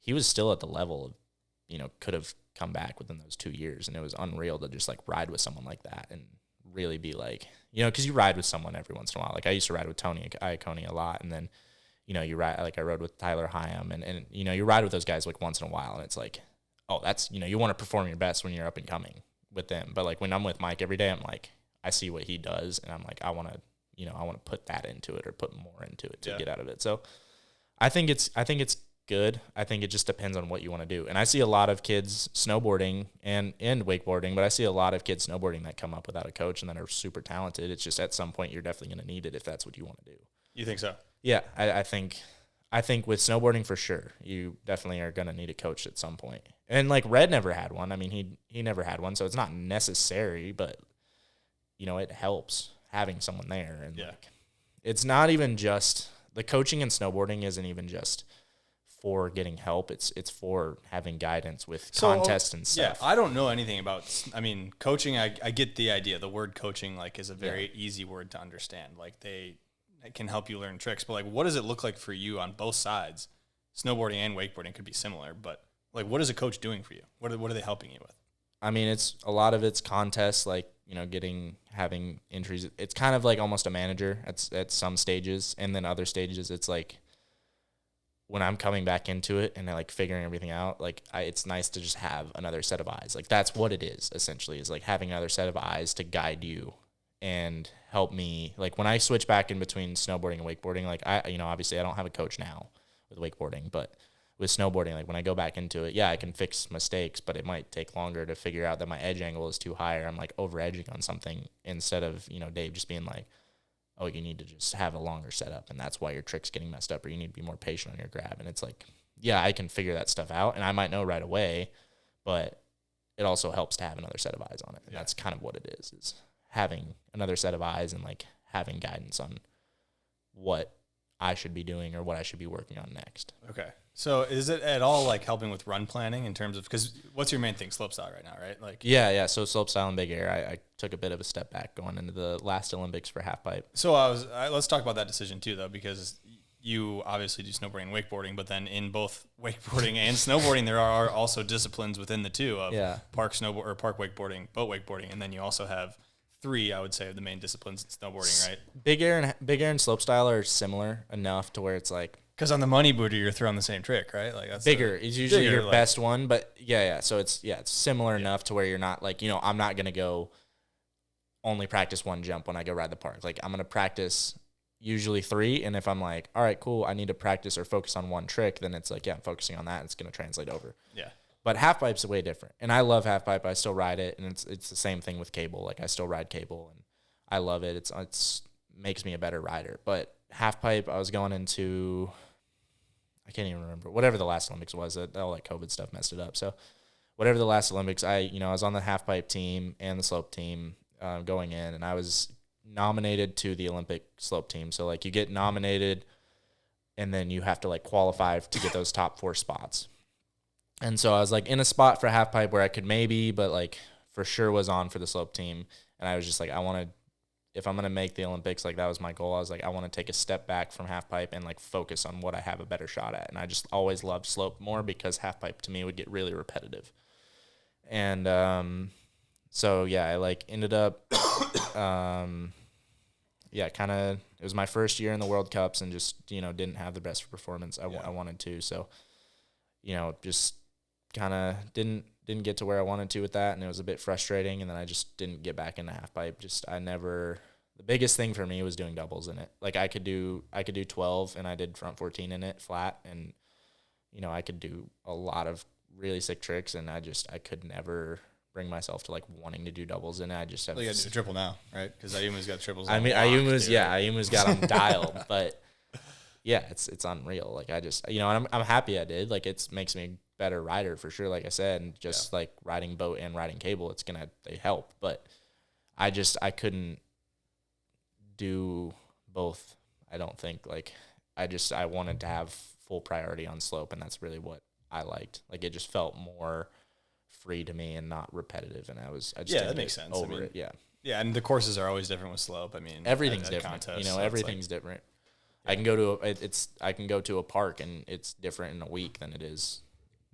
he was still at the level of, could have come back within those 2 years. And it was unreal to just like ride with someone like that and really be like, cause you ride with someone every once in a while. Like I used to ride with Tony Iacone a lot. And then, you ride, like I rode with Tyler Hyam and you ride with those guys like once in a while. And it's like, oh, that's, you want to perform your best when you're up and coming with them. But like when I'm with Mike every day, I'm like, I see what he does. And I'm like, I want to put that into it or put more into it to get out of it. So I think it's good. I think it just depends on what you want to do. And I see a lot of kids snowboarding and wakeboarding, but I see a lot of kids snowboarding that come up without a coach and that are super talented. It's just at some point you're definitely going to need it if that's what you want to do. You think so? Yeah, I think with snowboarding for sure, you definitely are going to need a coach at some point. And like Red never had one. I mean, he never had one, so it's not necessary, but it helps having someone there. And like, it's not even just the coaching in snowboarding isn't even just for getting help. It's for having guidance with contests and stuff. Yeah, I don't know anything about, coaching. I get the idea. The word coaching like is a very easy word to understand. Like it can help you learn tricks, but like, what does it look like for you on both sides? Snowboarding and wakeboarding could be similar, but like, what is a coach doing for you? What are they helping you with? I mean, it's a lot of it's contests, like, having entries. It's kind of like almost a manager at some stages. And then other stages, it's like, when I'm coming back into it and like figuring everything out, like it's nice to just have another set of eyes. Like that's what it is essentially, is like having another set of eyes to guide you and help me. Like when I switch back in between snowboarding and wakeboarding, like obviously I don't have a coach now with wakeboarding, but with snowboarding, like when I go back into it, I can fix mistakes, but it might take longer to figure out that my edge angle is too high or I'm like over edging on something, instead of, Dave just being like, oh, you need to just have a longer setup, and that's why your trick's getting messed up, or you need to be more patient on your grab. And it's like, I can figure that stuff out, and I might know right away, but it also helps to have another set of eyes on it. And that's kind of what it is having another set of eyes and like having guidance on what I should be doing or what I should be working on next. Okay. So is it at all like helping with run planning in terms of, because what's your main thing? Slopestyle right now, right? Like yeah. So slopestyle and big air, I took a bit of a step back going into the last Olympics for half pipe. So let's talk about that decision too, though, because you obviously do snowboarding and wakeboarding, but then in both wakeboarding and snowboarding, there are also disciplines within the two of park snowboard or park wakeboarding, boat wakeboarding, and then you also have 3, I would say, of the main disciplines in snowboarding, right? Big air and slopestyle are similar enough to where it's like, because on the money booter, you're throwing the same trick, right? Like that's bigger is usually bigger, your best one, but so it's similar enough to where you're not like, I'm not gonna go only practice one jump when I go ride the park. Like I'm gonna practice usually 3, and if I'm like, all right, cool, I need to practice or focus on one trick, then it's like, I'm focusing on that. It's gonna translate over. Yeah. But half pipe's way different, and I love half pipe. I still ride it, and it's the same thing with cable. Like I still ride cable, and I love it. It's makes me a better rider. But half pipe, I was going into, I can't even remember, whatever the last Olympics was. All that COVID stuff messed it up. So whatever the last Olympics, I was on the half pipe team and the slope team going in, and I was nominated to the Olympic slope team. So like you get nominated, and then you have to like qualify to get those top 4 spots. And so I was like in a spot for half pipe where I could maybe, but like for sure was on for the slope team. And I was just like, if I'm going to make the Olympics, like that was my goal. I was like, I want to take a step back from half pipe and like focus on what I have a better shot at. And I just always loved slope more because half pipe to me would get really repetitive. And so yeah, I like ended up, it was my first year in the World Cups and just, didn't have the best performance I wanted to. So, just kind of didn't get to where I wanted to with that, and it was a bit frustrating, and then I just didn't get back into half pipe. The biggest thing for me was doing doubles in it. Like I could do 12, and I did front 14 in it flat, and I could do a lot of really sick tricks, and I could never bring myself to like wanting to do doubles in it. I just have you got to do triple now, right? Because Ayuma's got triples. Ayuma's got them dialed, but yeah, it's unreal. Like I just, and I'm happy I did. Like it makes me a better rider for sure. Like I said, and just like riding boat and riding cable, they help. But I couldn't do both. I don't think like I wanted to have full priority on slope, and that's really what I liked. Like it just felt more free to me and not repetitive. And that makes sense. Over it. Yeah. Yeah. And the courses are always different with slope. I mean, everything's different. Everything's different. Yeah. I can go to a park and it's different in a week than it is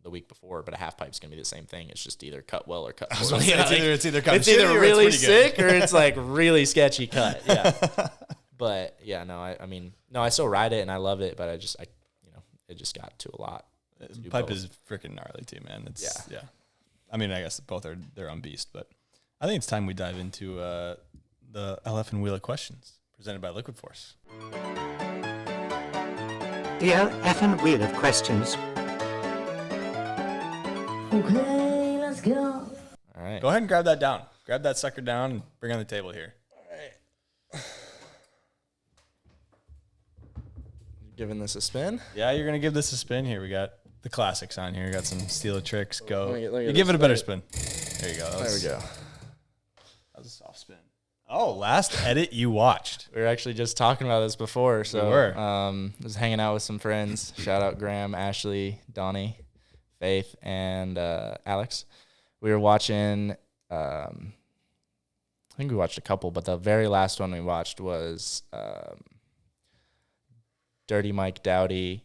the week before, but a half pipe's gonna be the same thing. It's just either cut well or cut poorly. It's either really sick or it's like really sketchy cut. Yeah. But yeah, I still ride it and I love it, but it just got to a lot. Pipe is freaking gnarly too, man. Yeah. I mean, I guess both are their own beast, but I think it's time we dive into the LF'n wheel of questions presented by Liquid Force. The LF'n wheel of questions. Okay, let's go. All right. Go ahead and grab that down. Grab that sucker down and bring it on the table here. All right. Giving this a spin? Yeah, you're going to give this a spin here. We got the classics on here. We got some Steel of Tricks. Go. You give it a better spin. There you go. There we go. That was a soft spin. Oh, last edit you watched. We were actually just talking about this before. So we were. Was hanging out with some friends. Shout out Graham, Ashley, Donnie, Faith, and Alex. We were watching, I think we watched a couple, but the very last one we watched was Dirty Mike Dowdy.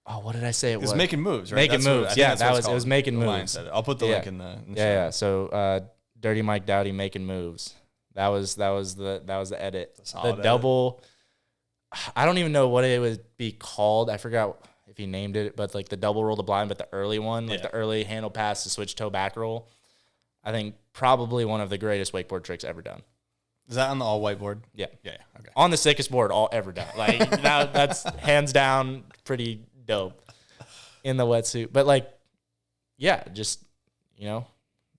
Oh, what did I say? It was Making Moves, right? Making Moves. Yeah, it was Making Moves. I'll put the link in the show. Yeah. So Dirty Mike Dowdy Making Moves. That was the edit. The double. I don't even know what it would be called. I forgot if he named it, but like the double roll the blind, but the early one, like the early handle pass to switch toe back roll. I think probably one of the greatest wakeboard tricks ever done. Is that on the all white board? Yeah. Yeah. Okay. On the sickest board all ever done. Like that's hands down pretty dope in the wetsuit. But like, yeah, just,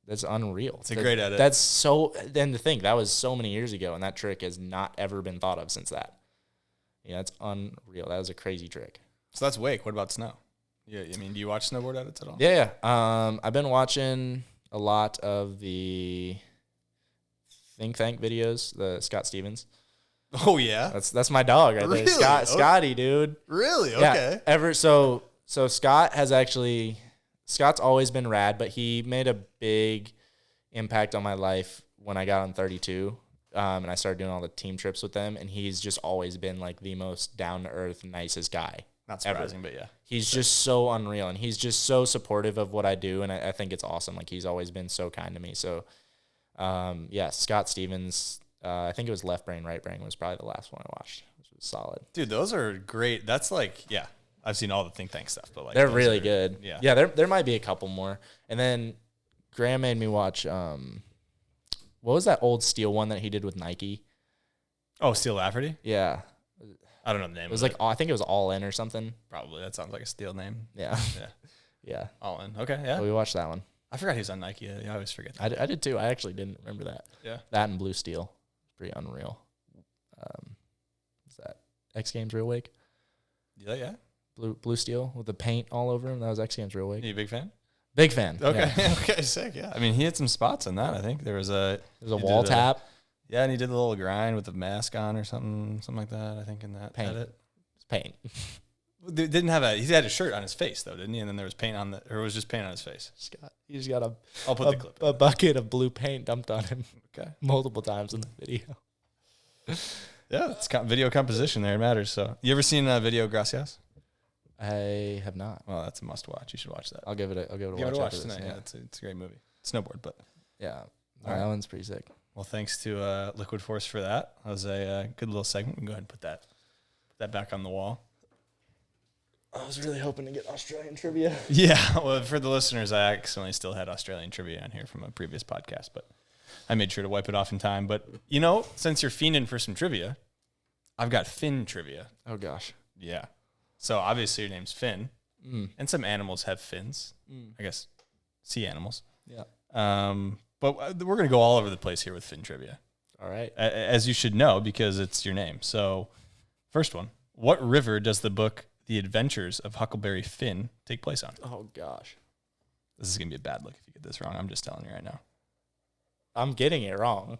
that's unreal. It's a great edit. That's so, then to think that was so many years ago and that trick has not ever been thought of since that. Yeah, it's unreal. That was a crazy trick. So that's wake. What about snow? Yeah, I mean, do you watch snowboard edits at all? Yeah. I've been watching a lot of the Think Tank videos, the Scott Stevens. Oh yeah, that's my dog right really? there. Scotty, dude. Really? Okay. Yeah, so Scott's always been rad, but he made a big impact on my life when I got on 32. And I started doing all the team trips with them, and he's just always been like the most down to earth, nicest guy. Not surprising, but yeah. He's just so unreal, and he's just so supportive of what I do, and I think it's awesome. Like, he's always been so kind to me. So, Scott Stevens, I think it was Left Brain, Right Brain was probably the last one I watched, which was solid. Dude, those are great. That's like, yeah, I've seen all the Think Tank stuff, but like they're really good. Yeah. There might be a couple more. And then Graham made me watch, what was that old Steel one that he did with Nike? Oh, Steel Lafferty? Yeah. I don't know the name. It was like, I think it was All In or something. Probably. That sounds like a Steel name. Yeah. Yeah. Yeah. All In. Okay, yeah. So we watched that one. I forgot he was on Nike. I always forget that. I did too. I actually didn't remember that. Yeah. That and Blue Steel. Pretty unreal. Is that X Games Real Wake? Yeah. Blue Steel with the paint all over him. That was X Games Real Wake. You a big fan? Big fan. Okay. Yeah. Okay, sick, yeah. I mean, he hit some spots on that, I think. There was a Wall tap. Yeah, and he did a little grind with the mask on or something like that, I think, in that Paint. edit. It's paint. He didn't have he had a shirt on his face, though, didn't he? And then there was paint on or it was just paint on his face. He just got I'll put the clip. a bucket of blue paint dumped on him. Okay. Multiple times in the video. Yeah, it's video composition there. It matters. So, you ever seen Video Gracias? I have not. Well, that's a must watch. You should watch that. I'll give it a Give it a watch watch after this. tonight. Yeah, it's a great movie. Snowboard, but Yeah. All right. That one's pretty sick. well, thanks to Liquid Force for that. That was a good little segment. We can go ahead and put that back on the wall. I was really hoping to get Australian trivia. Yeah, well, for the listeners, I accidentally still had Australian trivia on here from a previous podcast, but I made sure to wipe it off in time. But, since you're fiending for some trivia, I've got Fynn trivia. Oh, gosh. Yeah. So, obviously, your name's Fynn, and some animals have fins. I guess sea animals. Yeah. But we're going to go all over the place here with Fynn trivia. All right. As you should know, because it's your name. So, first one. What river does the book The Adventures of Huckleberry Finn take place on? Oh, gosh. This is going to be a bad look if you get this wrong. I'm just telling you right now. I'm getting it wrong.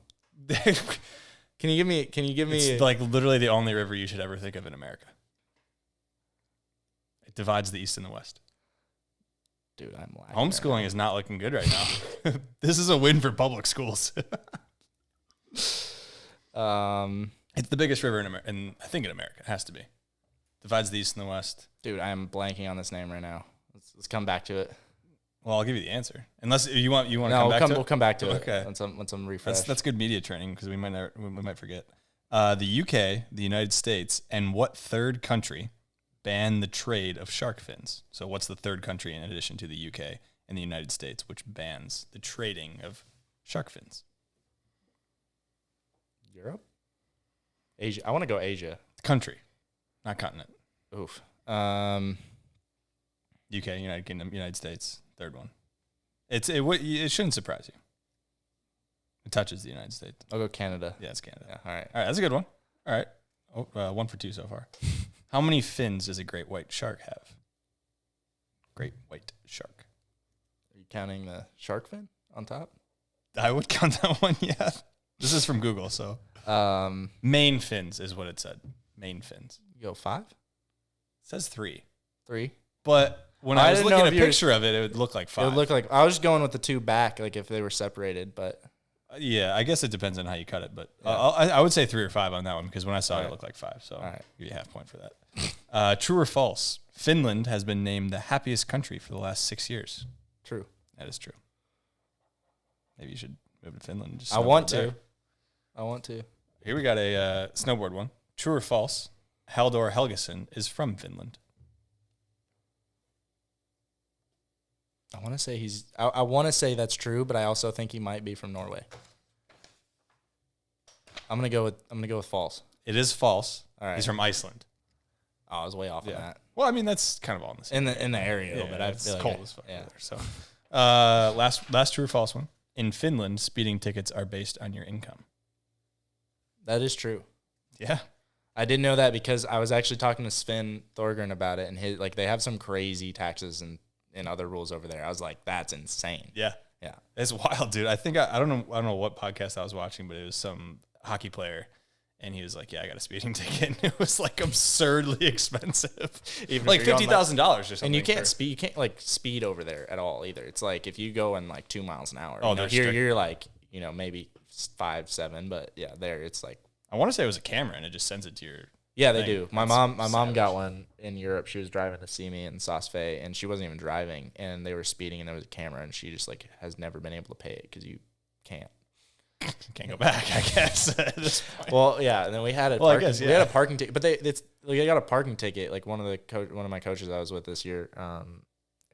Can you give me It's like literally the only river you should ever think of in America. It divides the East and the West. Dude, I'm lagging. Homeschooling is not looking good right now. This is a win for public schools. It's the biggest river in America, and I think in America. It has to be. Divides the East and the West. Dude, I am blanking on this name right now. Let's come back to it. Well, I'll give you the answer. Unless you want to No, come back to it. we'll come back to it. Okay. Once I'm refreshed. That's good media training because we might forget. The UK, the United States, and what third country ban the trade of shark fins? So what's the third country in addition to the UK and the United States which bans the trading of shark fins? Europe? Asia. I want to go Asia. Country, not continent. Oof. UK, United Kingdom, United States, third one. It shouldn't surprise you. It touches the United States. I'll go Canada. Yeah, it's Canada. Yeah, all right. All right, that's a good one. All right. 1 for 2 so far. How many fins does a great white shark have? Great white shark. Are you counting the shark fin on top? I would count that one, yeah. This is from Google, so. Main fins is what it said. Main fins. You go 5? It says 3. 3? But when I I was didn't looking know at a if you were- picture of it, it would look like 5. It would look like I was just going with the 2 back, like if they were separated, but Yeah, I guess it depends on how you cut it, but Yeah. I would say 3 or 5 on that one because when I saw it, All it right. looked like 5. So All right. give you a half point for that. True or false? Finland has been named the happiest country for the last 6 years. true. That is true. Maybe you should move to Finland. And just I want snowboard there. to. I want to. Here we got a snowboard one. True or false? Haldor Helgeson is from Finland. I want to say I want to say that's true, but I also think he might be from Norway. I'm gonna go with false. It is false. All right. He's from Iceland. Oh, I was way off on that. Well, I mean that's kind of all in the same. In the area, Yeah, but I it's feel like cold I- as fuck yeah. over there. So, last true or false one. In Finland, speeding tickets are based on your income. That is true. Yeah. I didn't know that because I was actually talking to Sven Thorgren about it, and they have some crazy taxes and other rules over there. I was like, that's insane. Yeah. Yeah. It's wild, dude. I think I don't know what podcast I was watching, but it was some hockey player, and he was like, "Yeah, I got a speeding ticket." And it was like absurdly expensive, Even like if you're going, $50,000 or something. And you can't for- speed. You can't like speed over there at all either. It's like if you go in like 2 miles an hour. Oh, you know, they're here strict. you're like maybe 5, 7, but yeah, there it's like. I want to say it was a camera, and it just sends it to your. Yeah, they thing. do. My mom got one in Europe. She was driving to see me in Saas-Fee, and she wasn't even driving, and they were speeding, and there was a camera, and she just like has never been able to pay it because you can't go back, I guess. At this point. Well, yeah, and then we had I guess, we had a parking ticket, but they got a parking ticket. Like one of my coaches I was with this year,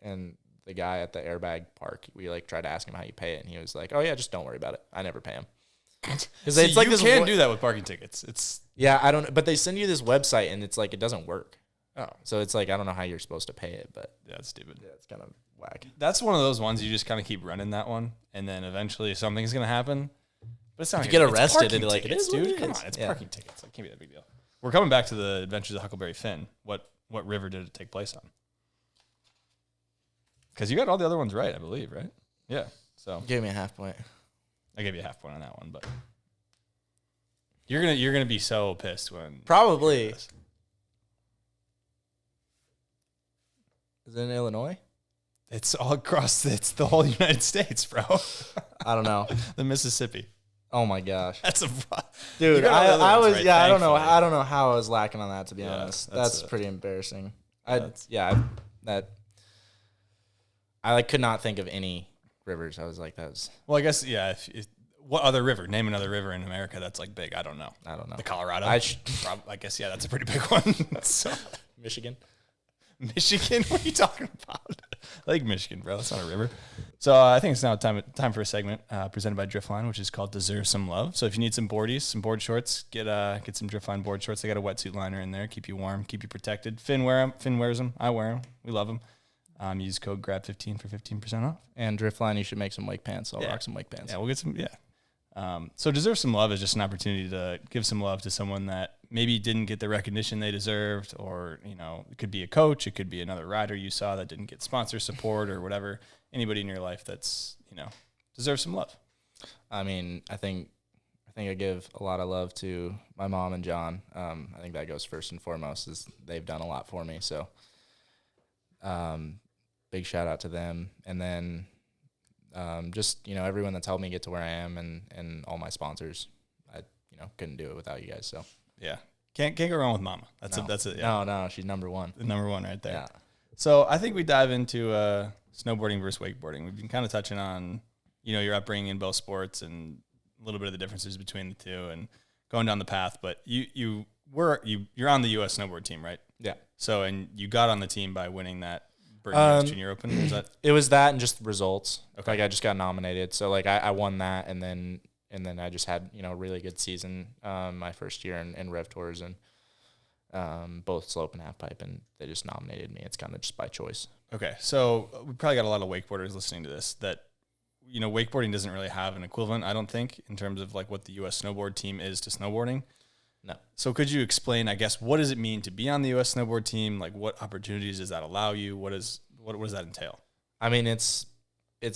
and the guy at the airbag park, we like tried to ask him how you pay it, and he was like, "Oh yeah, just don't worry about it. I never pay him." Because it's like you can't do that with parking tickets. It's I don't. But they send you this website, and it's like it doesn't work. Oh, so it's like I don't know how you're supposed to pay it, but yeah, it's stupid. Yeah, it's kind of whack. That's one of those ones you just kind of keep running that one, and then eventually something's gonna happen. But it's not. If you get arrested, and like it is, dude. Come on, it's parking tickets. It can't be that big deal. We're coming back to the Adventures of Huckleberry Finn. What river did it take place on? Because you got all the other ones right, I believe, right? Yeah. So you gave me a half point. I gave you a half point on that one, but you're gonna be so pissed when probably. Is it in Illinois? It's all across. It's the whole United States, bro. I don't know. The Mississippi. Oh my gosh, that's a dude. I was right, I don't know. I don't know how I was lacking on that, to be honest. That's pretty embarrassing. I could not think of any rivers. I was like, that's. Well, I guess what other river? Name another river in America that's like big. I don't know. The Colorado. I guess that's a pretty big one. So, Michigan. Michigan? What are you talking about? Lake Michigan, bro. That's not a river. So I think it's now time for a segment presented by Driftline, which is called Deserve Some Love. So if you need some boardies, some board shorts, get some Driftline board shorts. They got a wetsuit liner in there, keep you warm, keep you protected. Finn wears them. I wear them. We love them. Use code GRAB15 for 15% off. And Driftline, you should make some wake pants. I'll rock some wake pants. Yeah, we'll get some. Yeah. So Deserve Some Love is just an opportunity to give some love to someone that maybe didn't get the recognition they deserved, or, it could be a coach, it could be another rider you saw that didn't get sponsor support or whatever. Anybody in your life that's, deserves some love. I mean, I think I give a lot of love to my mom and John. I think that goes first and foremost, is they've done a lot for me. So, big shout out to them. And then, just, everyone that's helped me get to where I am, and all my sponsors. I, couldn't do it without you guys. So yeah, can't go wrong with Mama. That's it. Yeah. No, she's number one. The number one right there. Yeah. So I think we dive into snowboarding versus wakeboarding. We've been kind of touching on, your upbringing in both sports and a little bit of the differences between the two and going down the path. But you're on the U.S. snowboard team, right? Yeah. So, and you got on the team by winning that Burton Junior Open. Was that? It was that and just results. Okay. Like I just got nominated, so like I won that, and then I just had a really good season my first year in Rev Tours, and both slope and half pipe, and they just nominated me. It's kind of just by choice. Okay, so we probably got a lot of wakeboarders listening to this that wakeboarding doesn't really have an equivalent, I don't think, in terms of like what the U.S. snowboard team is to snowboarding. No. So could you explain, I guess, what does it mean to be on the U.S. snowboard team? Like, what opportunities does that allow you? What does that entail? I mean, it's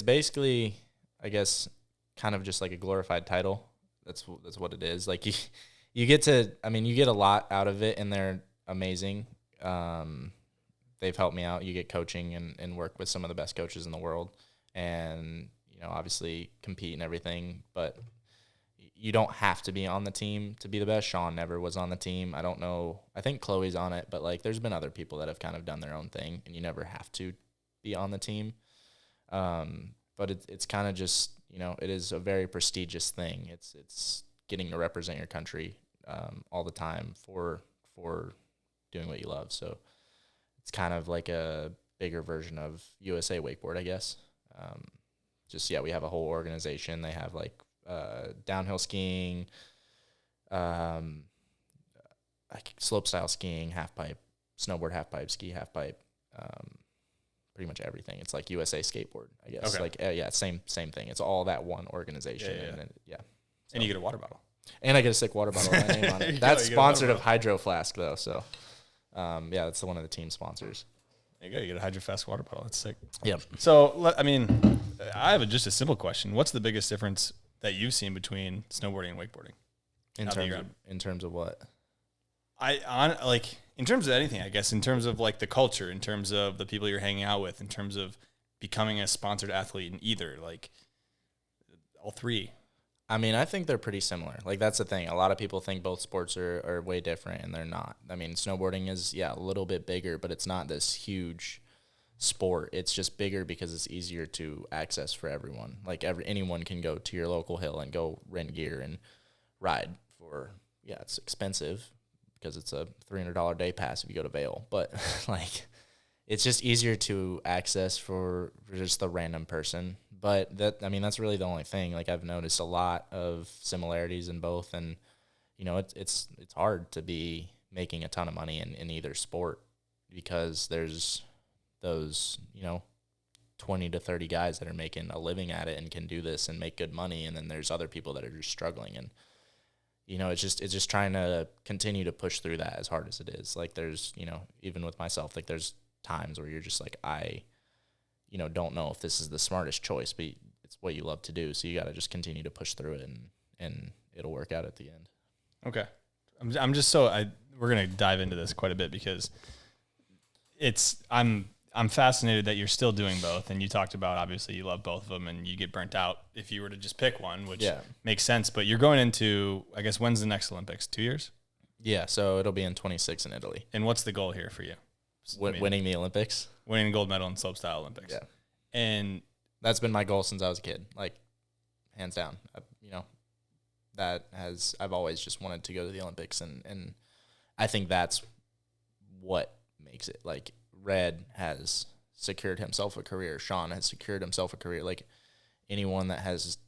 basically, I guess, kind of just like a glorified title. That's what it is. Like you get a lot out of it, and they're amazing. They've helped me out. You get coaching and work with some of the best coaches in the world, and obviously compete and everything, but you don't have to be on the team to be the best. Sean never was on the team. I don't know. I think Chloe's on it, but like there's been other people that have kind of done their own thing, and you never have to be on the team. But it's kind of just, it is a very prestigious thing. It's getting to represent your country all the time for doing what you love. So it's kind of like a bigger version of USA Wakeboard, I guess. We have a whole organization. They have like downhill skiing, like slope style skiing, half pipe, snowboard half pipe, ski half pipe, pretty much everything. It's like USA Skateboard, I guess. Okay. Same thing. It's all that one organization. Yeah. So, and you get a water bottle. And I get a sick water bottle with my name on it. That's sponsored of Hydro Flask though. So, that's one of the team sponsors. There you go. You get a Hydro Flask water bottle. That's sick. Yep. So, I have just a simple question. What's the biggest difference that you've seen between snowboarding and wakeboarding? In terms of what? In terms of anything, I guess, in terms of like the culture, in terms of the people you're hanging out with, in terms of becoming a sponsored athlete in either, like all three. I mean, I think they're pretty similar. Like, that's the thing. A lot of people think both sports are way different, and they're not. I mean, snowboarding is, a little bit bigger, but it's not this huge sport. It's just bigger because it's easier to access for everyone. Like, anyone can go to your local hill and go rent gear and ride for, it's expensive because it's a $300 day pass if you go to Vail. But, like, it's just easier to access for just the random person. But that's really the only thing. Like, I've noticed a lot of similarities in both, and it's hard to be making a ton of money in either sport because there's those 20 to 30 guys that are making a living at it and can do this and make good money, and then there's other people that are just struggling, and it's just trying to continue to push through that as hard as it is. Like, there's even with myself, like, there's times where you're just like, I don't know if this is the smartest choice, but it's what you love to do. So you got to just continue to push through it, and it'll work out at the end. Okay. I'm just we're going to dive into this quite a bit because I'm fascinated that you're still doing both. And you talked about, obviously you love both of them and you get burnt out if you were to just pick one, which makes sense. But you're going into, I guess, when's the next Olympics? 2 years? Yeah. So it'll be in 26 in Italy. And what's the goal here for you? Winning the Olympics. Winning a gold medal in slopestyle Olympics. Yeah. And that's been my goal since I was a kid, like, hands down. I've always just wanted to go to the Olympics, and I think that's what makes it. Like, Red has secured himself a career. Sean has secured himself a career. Like, anyone that has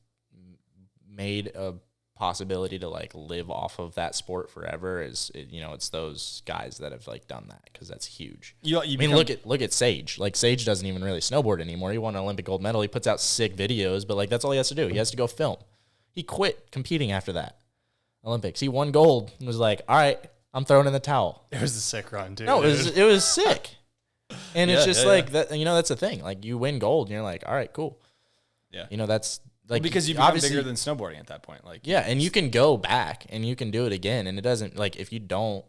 made a possibility to, like, live off of that sport forever it's those guys that have, like, done that, because that's huge. Look at Sage. Like, Sage doesn't even really snowboard anymore. He won an Olympic gold medal. He puts out sick videos, but, like, that's all he has to do. He has to go film. He quit competing after that Olympics. He won gold and was like, all right, I'm throwing in the towel. It was a sick run, too. No, it was sick. And it's just that, that's the thing. Like, you win gold and you're like, all right, cool. Yeah. that's like, because you've become bigger than snowboarding at that point. Like, and you can go back and you can do it again. And it doesn't, like, if you don't,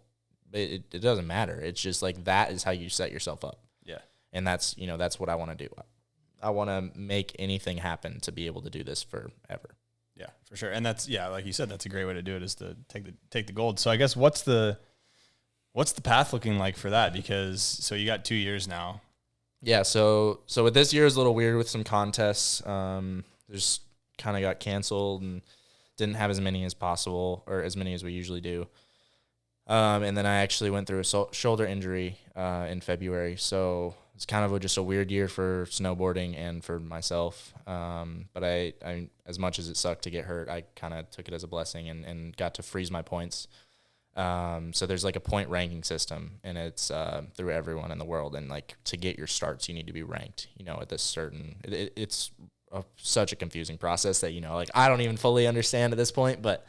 it doesn't matter. It's just like, that is how you set yourself up. Yeah. And that's what I want to do. I want to make anything happen to be able to do this forever. Yeah, for sure. And that's, like you said, that's a great way to do it, is to take the gold. So I guess what's the path looking like for that? Because so you got 2 years now. Yeah. So with this year is a little weird with some contests. There's kind of got canceled and didn't have as many as possible, or as many as we usually do. And then I actually went through a shoulder injury in February. So it's kind of just a weird year for snowboarding and for myself. But I as much as it sucked to get hurt, I kind of took it as a blessing and got to freeze my points. So there's, like, a point ranking system, and it's through everyone in the world. And, like, to get your starts, you need to be ranked, at this certain, it's such a confusing process that, like, I don't even fully understand at this point. But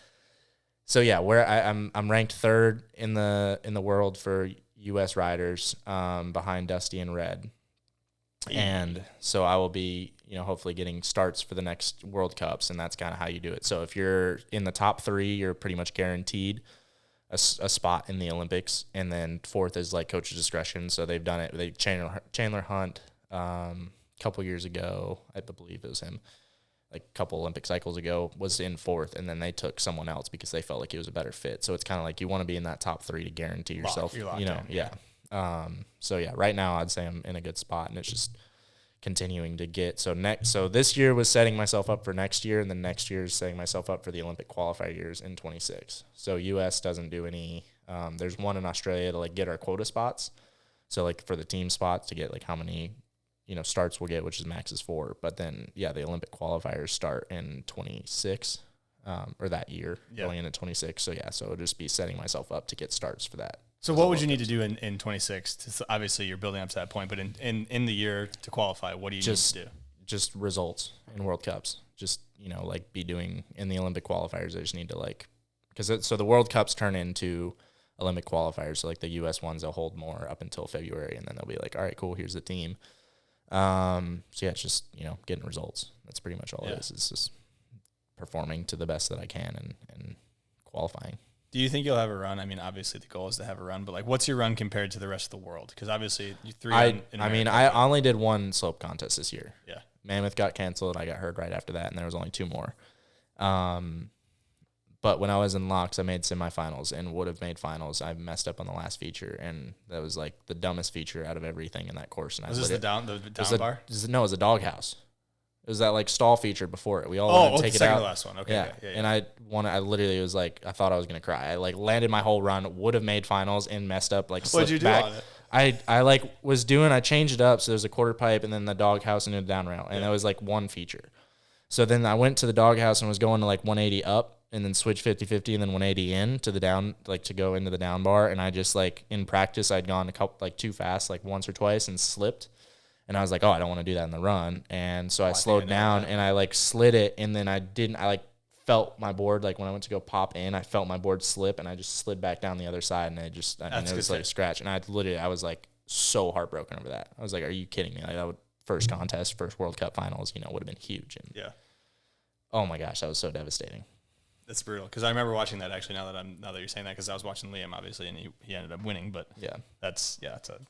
so, where I'm ranked third in the world for U.S. riders, behind Dusty and Red. And so I will be, hopefully getting starts for the next World Cups, and that's kind of how you do it. So if you're in the top 3, you're pretty much guaranteed a spot in the Olympics, and then fourth is, like, coach's discretion. So they've done it. Chandler Hunt, a couple years ago, I believe it was him, like a couple Olympic cycles ago, was in fourth, and then they took someone else because they felt like he was a better fit. So it's kind of like you want to be in that top 3 to guarantee yourself, So right now I'd say I'm in a good spot, and it's just continuing to get. So this year was setting myself up for next year, and then next year is setting myself up for the Olympic qualifier years in 26. So U.S. doesn't do any. There's one in Australia to, like, get our quota spots. So, like, for the team spots to get, like, how many starts we'll get, which is max is 4. But then the Olympic qualifiers start in 26, or that year going into 26. So so it'll just be setting myself up to get starts for that. So what would you need to do in 26? Obviously, you're building up to that point, but in the year to qualify, what do you need to do? Just results in World Cups. Just, like, be doing in the Olympic qualifiers. I just need to, like, so the World Cups turn into Olympic qualifiers. So, like, the U.S. ones, they'll hold more up until February, and then they'll be like, all right, cool, here's the team. It's just, getting results. That's pretty much all it is. It's just performing to the best that I can and qualifying. Do you think you'll have a run? I mean, obviously the goal is to have a run, but, like, what's your run compared to the rest of the world? Because obviously you 3 I only did 1 slope contest this year. Yeah. Mammoth got canceled. I got hurt right after that, and there was only 2 more. But when I was in locks, I made semifinals and would have made finals. I messed up on the last feature, and that was like the dumbest feature out of everything in that course. And Was this the down bar? No, it was a doghouse. It was that like stall feature before it. We all wanted to take the it second out. to last one. Okay. Yeah. Yeah. And I literally was like, I thought I was gonna cry. I like landed my whole run, would have made finals, and messed up. Like, What'd you do back. on it? I changed it up. So there's a quarter pipe and then the doghouse and a down rail, and that was like one feature. So then I went to the doghouse and was going to like 180 up, and then switch 50-50 and then 180 in to the down, like to go into the down bar. And I just like in practice, I'd gone too fast, like once or twice, and slipped. And I was like, oh, I don't want to do that in the run. And so I slowed down and I like slid it. And then I like felt my board, like when I went to go pop in, I felt my board slip and I just slid back down the other side. And it was like a scratch. And I was like so heartbroken over that. I was like, are you kidding me? Like that first contest, first World Cup finals, would have been huge. And yeah. Oh my gosh, that was so devastating. That's brutal. Because I remember watching that actually. Now that you're saying that, because I was watching Liam obviously, and he ended up winning. But yeah, it's a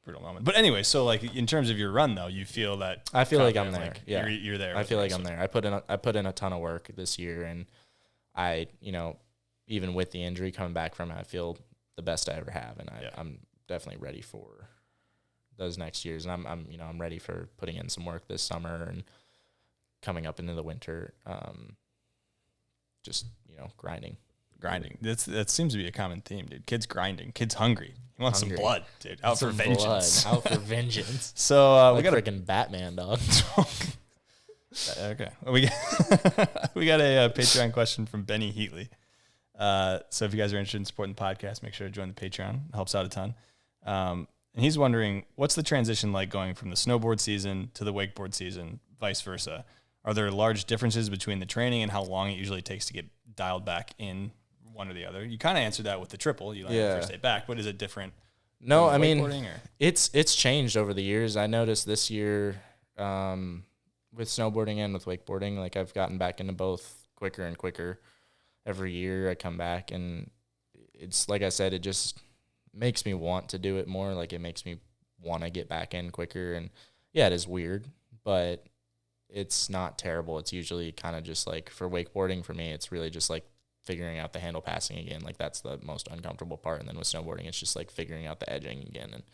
brutal moment. But anyway, so like in terms of your run though, you feel that I feel like I'm there. Like yeah, you're there. I feel like I'm there. I put in a ton of work this year, and I even with the injury coming back from it, I feel the best I ever have, and I'm definitely ready for those next years. And I'm ready for putting in some work this summer and coming up into the winter. Just grinding. That seems to be a common theme, dude. Kids grinding, kids hungry. He wants some blood, dude. Out for vengeance. Out for vengeance. So we got freaking Batman, dog. Okay, we got a Patreon question from Benny Heatley. So if you guys are interested in supporting the podcast, make sure to join the Patreon. It helps out a ton. And he's wondering, what's the transition like going from the snowboard season to the wakeboard season, vice versa? Are there large differences between the training and how long it usually takes to get dialed back in one or the other? You kind of answered that with the triple. You landed first day back, but is it different? No, I mean, it's changed over the years. I noticed this year with snowboarding and with wakeboarding, like I've gotten back into both quicker and quicker. Every year I come back, and it's like I said, it just makes me want to do it more. Like it makes me want to get back in quicker. And yeah, it is weird, but it's not terrible. It's usually kind of just like for wakeboarding, for me, it's really just like figuring out the handle passing again. Like that's the most uncomfortable part. And then with snowboarding, it's just like figuring out the edging again. And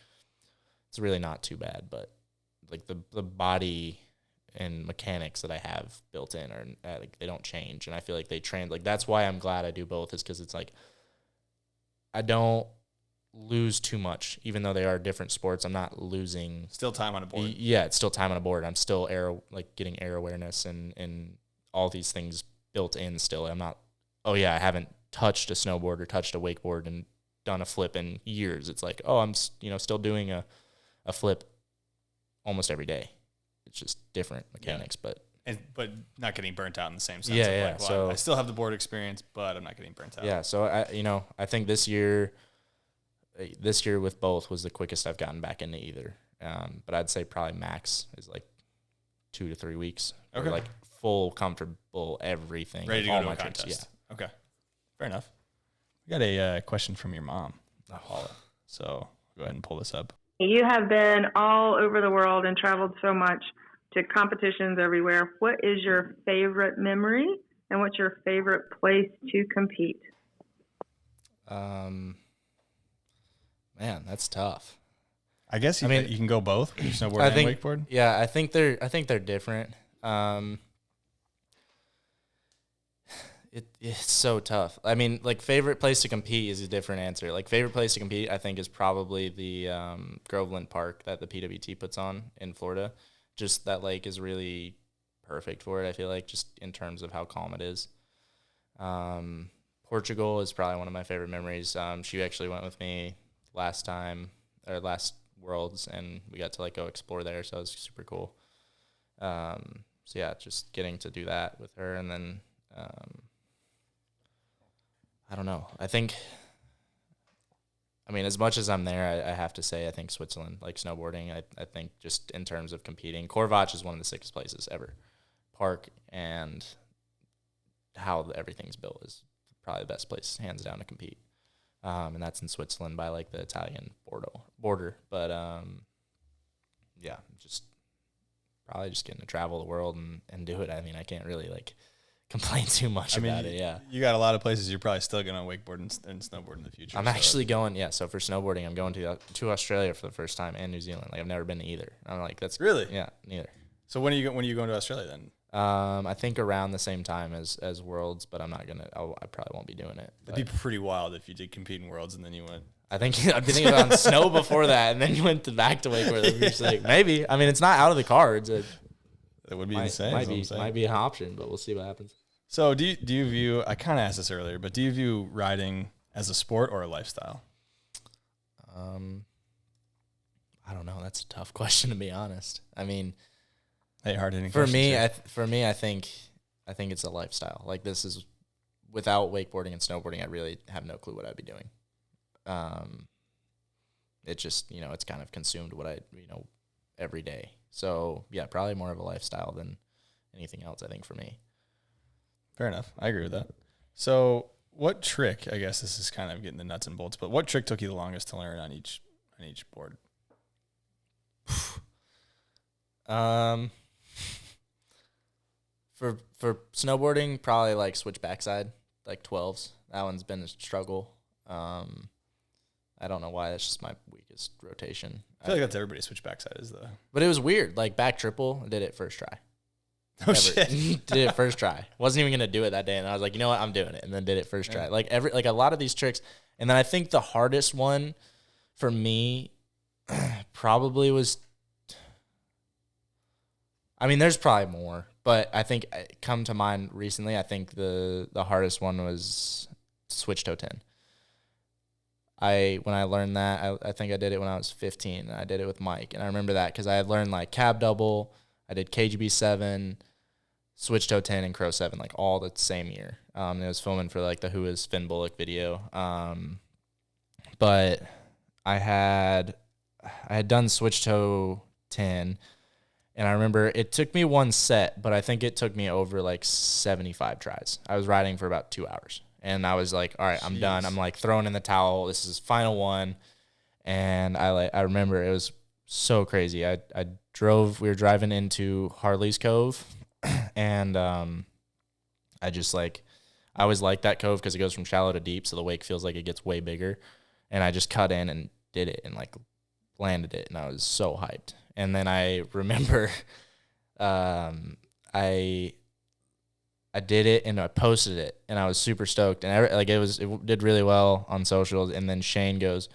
it's really not too bad, but like the body and mechanics that I have built in are like, they don't change. And I feel like they train, like that's why I'm glad I do both, is because it's like I don't lose too much, even though they are different sports. I'm not losing. Still time on a board. Yeah, it's still time on a board. I'm still getting air awareness and all these things built in still. I'm not, I haven't touched a snowboard or touched a wakeboard and done a flip in years. It's like, I'm still doing a flip almost every day. It's just different mechanics, but not getting burnt out in the same sense. Yeah. So I still have the board experience, but I'm not getting burnt out. Yeah. So I think this year with both was the quickest I've gotten back into either. But I'd say probably max is like 2 to 3 weeks. Okay. Like full comfortable everything. Ready to all go to my a contest. tricks. Yeah. Okay. Fair enough. We got a question from your mom, Paula. So go ahead and pull this up. You have been all over the world and traveled so much to competitions everywhere. What is your favorite memory, and what's your favorite place to compete? Man, that's tough. I guess you can go both, snowboard and wakeboard. Yeah, I think they're different. It's so tough. I mean, like favorite place to compete is a different answer. Like favorite place to compete, I think, is probably the Groveland Park that the PWT puts on in Florida. Just that lake is really perfect for it. I feel like just in terms of how calm it is. Portugal is probably one of my favorite memories. She actually went with me last Worlds, and we got to like go explore there, so it was super cool. So yeah, just getting to do that with her, and then I don't know. As much as I'm there, I have to say I think Switzerland, like snowboarding, I think just in terms of competing, Corvatsch is one of the sickest places ever. Park and how everything's built is probably the best place, hands down, to compete. And that's in Switzerland by like the Italian border. But probably just getting to travel the world and do it. I mean, I can't really like complain too much about it. Yeah. You got a lot of places you're probably still going to wakeboard and snowboard in the future. I'm actually going. Yeah. So for snowboarding, I'm going to Australia for the first time and New Zealand. Like I've never been to either. I'm like, that's really, yeah, neither. So when are you going to Australia then? I think around the same time as Worlds, but I'm not gonna. I probably won't be doing it. It'd be pretty wild if you did compete in Worlds and then you went. I think I've been thinking about snow before that, and then you went back to wakeboarding. Like, maybe. I mean, it's not out of the cards. It would be insane. Might be an option, but we'll see what happens. So do you view? I kind of asked this earlier, but do you view riding as a sport or a lifestyle? I don't know. That's a tough question, to be honest. I mean, hey, hard hitting. For me, I think it's a lifestyle. Like this is without wakeboarding and snowboarding, I really have no clue what I'd be doing. It just, it's kind of consumed what I, every day. So yeah, probably more of a lifestyle than anything else, I think, for me. Fair enough. I agree with that. So what trick, I guess this is kind of getting the nuts and bolts, but what trick took you the longest to learn on each board? For snowboarding, probably like switch backside, like 12s. That one's been a struggle. I don't know why. That's just my weakest rotation. I feel like that's everybody's switch backside is the. But it was weird. Like back triple, I did it first try. Oh shit! Did it first try. Wasn't even gonna do it that day, and I was like, you know what, I'm doing it, and then did it first try. Like a lot of these tricks, and then I think the hardest one for me probably was. I mean, there's probably more, but I think come to mind recently. I think the hardest one was switch toe 10. When I learned that, I think I did it when I was 15, and I did it with Mike, and I remember that because I had learned like cab double, I did KGB 7, switch toe 10, and crow 7, like all the same year. It was filming for like the Who Is Fynn Bullock video, but I had done switch toe 10. And I remember it took me one set, but I think it took me over like 75 tries. I was riding for about 2 hours. And I was like, all right, I'm done. I'm like throwing in the towel. This is final one. And I remember it was so crazy. We were driving into Harley's Cove. And I always like that cove because it goes from shallow to deep. So the wake feels like it gets way bigger. And I just cut in and did it and like landed it. And I was so hyped. And then I remember I did it and I posted it and I was super stoked and it did really well on socials. And then Shane goes,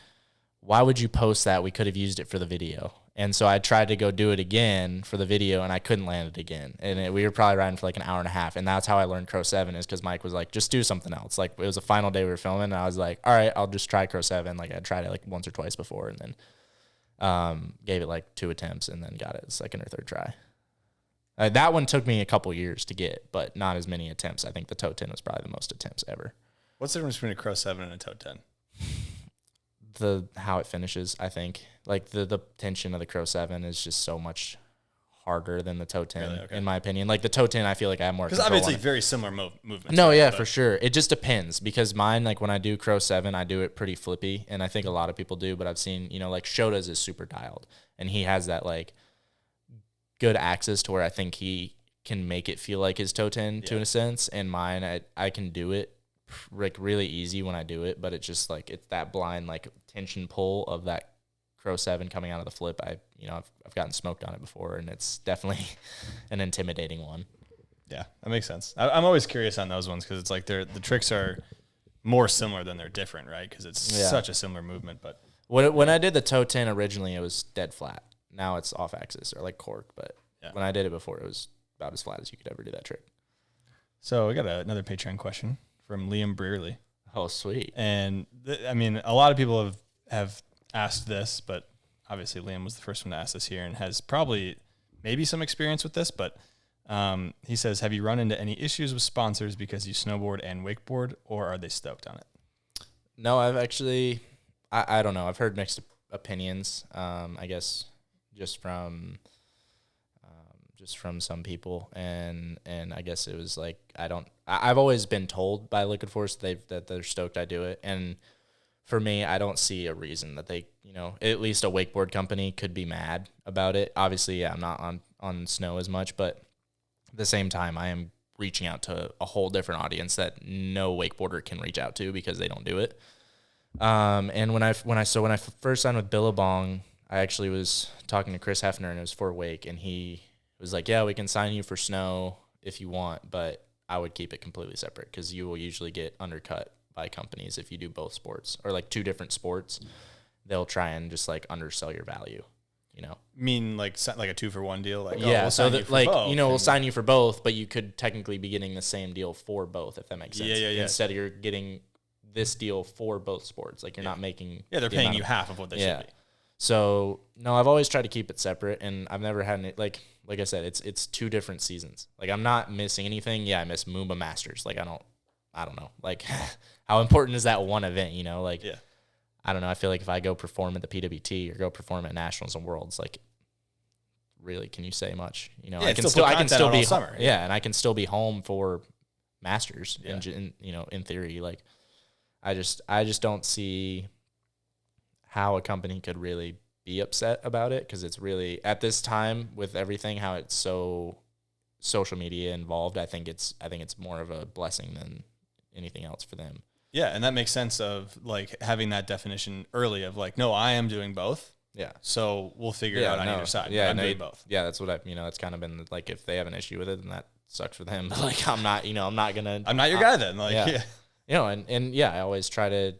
"Why would you post that? We could have used it for the video." And so I tried to go do it again for the video and I couldn't land it again. And we were probably riding for like an hour and a half. And that's how I learned crow 7 is because Mike was like, just do something else. Like it was the final day we were filming and I was like, all right, I'll just try crow 7. Like I tried it like once or twice before and then gave it like 2 attempts and then got it second or third try. That one took me a couple years to get, but not as many attempts. I think the toe 10 was probably the most attempts ever. What's the difference between a crow 7 and a toe 10? How it finishes, I think. Like the tension of the crow 7 is just so much harder than the toe 10, really? Okay. In my opinion. Like the toe 10, I feel like I have more control. Because obviously very similar movements. No, right? Yeah, for sure. It just depends because mine, like when I do crow 7, I do it pretty flippy, and I think a lot of people do, but I've seen, like Shota's is super dialed, and he has that like good axis to where I think he can make it feel like his toe 10 to a sense, and mine, I can do it like really easy when I do it, but it's just like it's that blind like tension pull of that crow 7 coming out of the flip. I've gotten smoked on it before, and it's definitely an intimidating one. Yeah, that makes sense. I'm always curious on those ones because it's like the tricks are more similar than they're different, right? Because it's such a similar movement. But when I did the toe 10 originally, it was dead flat. Now it's off axis or like cork, but when I did it before, it was about as flat as you could ever do that trick. So we got another Patreon question from Liam Brearley. Oh, sweet. And I mean, a lot of people have asked this, but obviously Liam was the first one to ask this here and has probably maybe some experience with this, but he says, have you run into any issues with sponsors because you snowboard and wakeboard, or are they stoked on it? No, I've actually, I don't know. I've heard mixed opinions, I guess, just from some people, and I guess it was like I've always been told by Liquid Force that they're stoked I do it, and for me, I don't see a reason that they, at least a wakeboard company could be mad about it. Obviously, I'm not on snow as much, but at the same time, I am reaching out to a whole different audience that no wakeboarder can reach out to because they don't do it. And when I first signed with Billabong, I actually was talking to Chris Hefner, and it was for Wake, and he was like, yeah, we can sign you for snow if you want, but I would keep it completely separate because you will usually get undercut by companies if you do both sports or like two different sports. They'll try and just like undersell your value, you know. Mean like a 2-for-1 deal? Like, yeah, we'll so sign you that for like both, we'll sign you for both, but you could technically be getting the same deal for both, if that makes sense. Yeah. Instead of you're getting this deal for both sports, like you're not making. Yeah, they're paying you half of what they should be. So no, I've always tried to keep it separate, and I've never had any, like I said, it's 2 different seasons. Like I'm not missing anything. Yeah, I miss Moomba Masters. Like I don't know. Like how important is that one event? You know, like I don't know. I feel like if I go perform at the PWT or go perform at Nationals and Worlds, like really, can you say much? You know, I can still be summer. Yeah, and I can still be home for Masters. In you know, in theory, like I just don't see how a company could really be upset about it, because it's really, at this time with everything, how it's so social media involved, I think it's more of a blessing than anything else for them. Yeah, and that makes sense of like having that definition early of like, no, I am doing both. Yeah. So we'll figure it out on either side. Yeah, I'm doing both. Yeah, that's what that's kind of been like, if they have an issue with it, then that sucks for them. But like, I'm not your guy then. Like, yeah. You know, and yeah, I always try to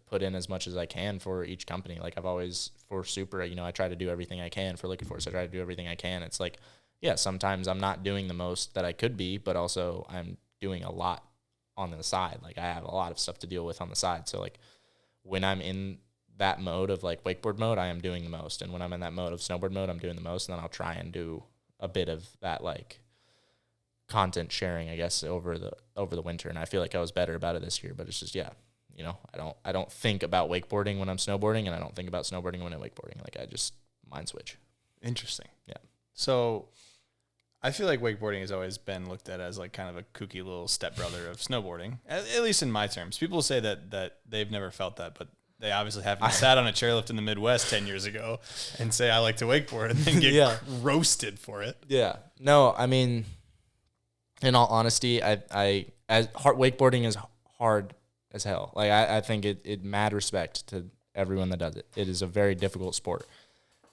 put in as much as I can for each company. Like I've always, for Super, I try to do everything I can. For Liquid Force, I try to do everything I can. It's like, yeah, sometimes I'm not doing the most that I could be, but also I'm doing a lot on the side. Like I have a lot of stuff to deal with on the side. So like when I'm in that mode of like wakeboard mode, I am doing the most. And when I'm in that mode of snowboard mode, I'm doing the most. And then I'll try and do a bit of that like content sharing, I guess, over the winter. And I feel like I was better about it this year, but it's just, I don't think about wakeboarding when I'm snowboarding, and I don't think about snowboarding when I'm wakeboarding. Like I just mind switch. Interesting. Yeah. So I feel like wakeboarding has always been looked at as like kind of a kooky little stepbrother of snowboarding, at least in my terms. People say that they've never felt that, but they obviously haven't sat on a chairlift in the Midwest 10 years ago and say, I like to wakeboard, and then get roasted for it. Yeah. No, I mean, in all honesty, wakeboarding is hard as hell. Like I think it mad respect to everyone that does it. It is a very difficult sport.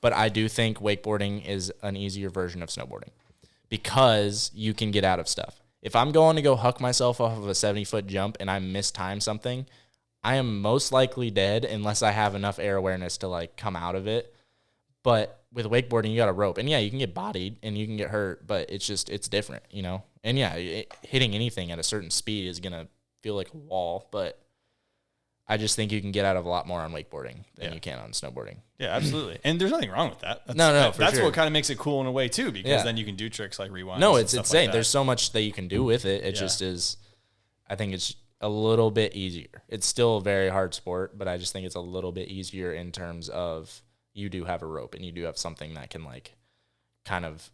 But I do think wakeboarding is an easier version of snowboarding, because you can get out of stuff. If I'm going to go huck myself off of a 70-foot jump and I mistime something, I am most likely dead unless I have enough air awareness to like come out of it. But with wakeboarding, you got a rope, and yeah, you can get bodied and you can get hurt, but it's different, And yeah, hitting anything at a certain speed is going to feel like a wall, but I just think you can get out of a lot more on wakeboarding than you can on snowboarding. Yeah, absolutely. And there's nothing wrong with that. That's sure. what kind of makes it cool in a way too, because then you can do tricks like rewind. No, it's insane. Like there's so much that you can do with it. It just is, I think it's a little bit easier. It's still a very hard sport, but I just think it's a little bit easier in terms of you do have a rope and you do have something that can like kind of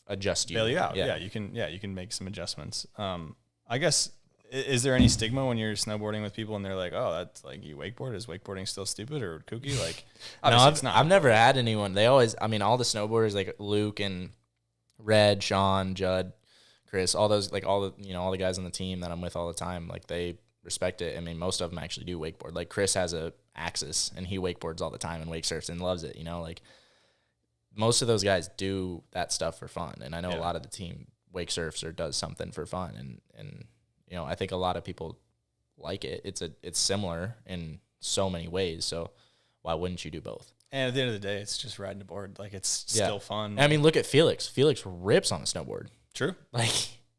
adjust you. Bail you out. Yeah, you can make some adjustments. I guess, is there any stigma when you're snowboarding with people and they're like, oh, that's like, you wakeboard? Is wakeboarding still stupid or kooky? Like, obviously it's not. I've never had anyone. They always, all the snowboarders, like Luke and Red, Sean, Judd, Chris, all those, like all the guys on the team that I'm with all the time, like they respect it. Most of them actually do wakeboard. Like Chris has a Axis and he wakeboards all the time and wake surfs and loves it. Like most of those guys do that stuff for fun. And I know a lot of the team wake surfs or does something for fun. And I think a lot of people like it. It's similar in so many ways. So why wouldn't you do both? And at the end of the day, it's just riding a board. Like it's still fun. Look at Felix. Felix rips on a snowboard. True. Like,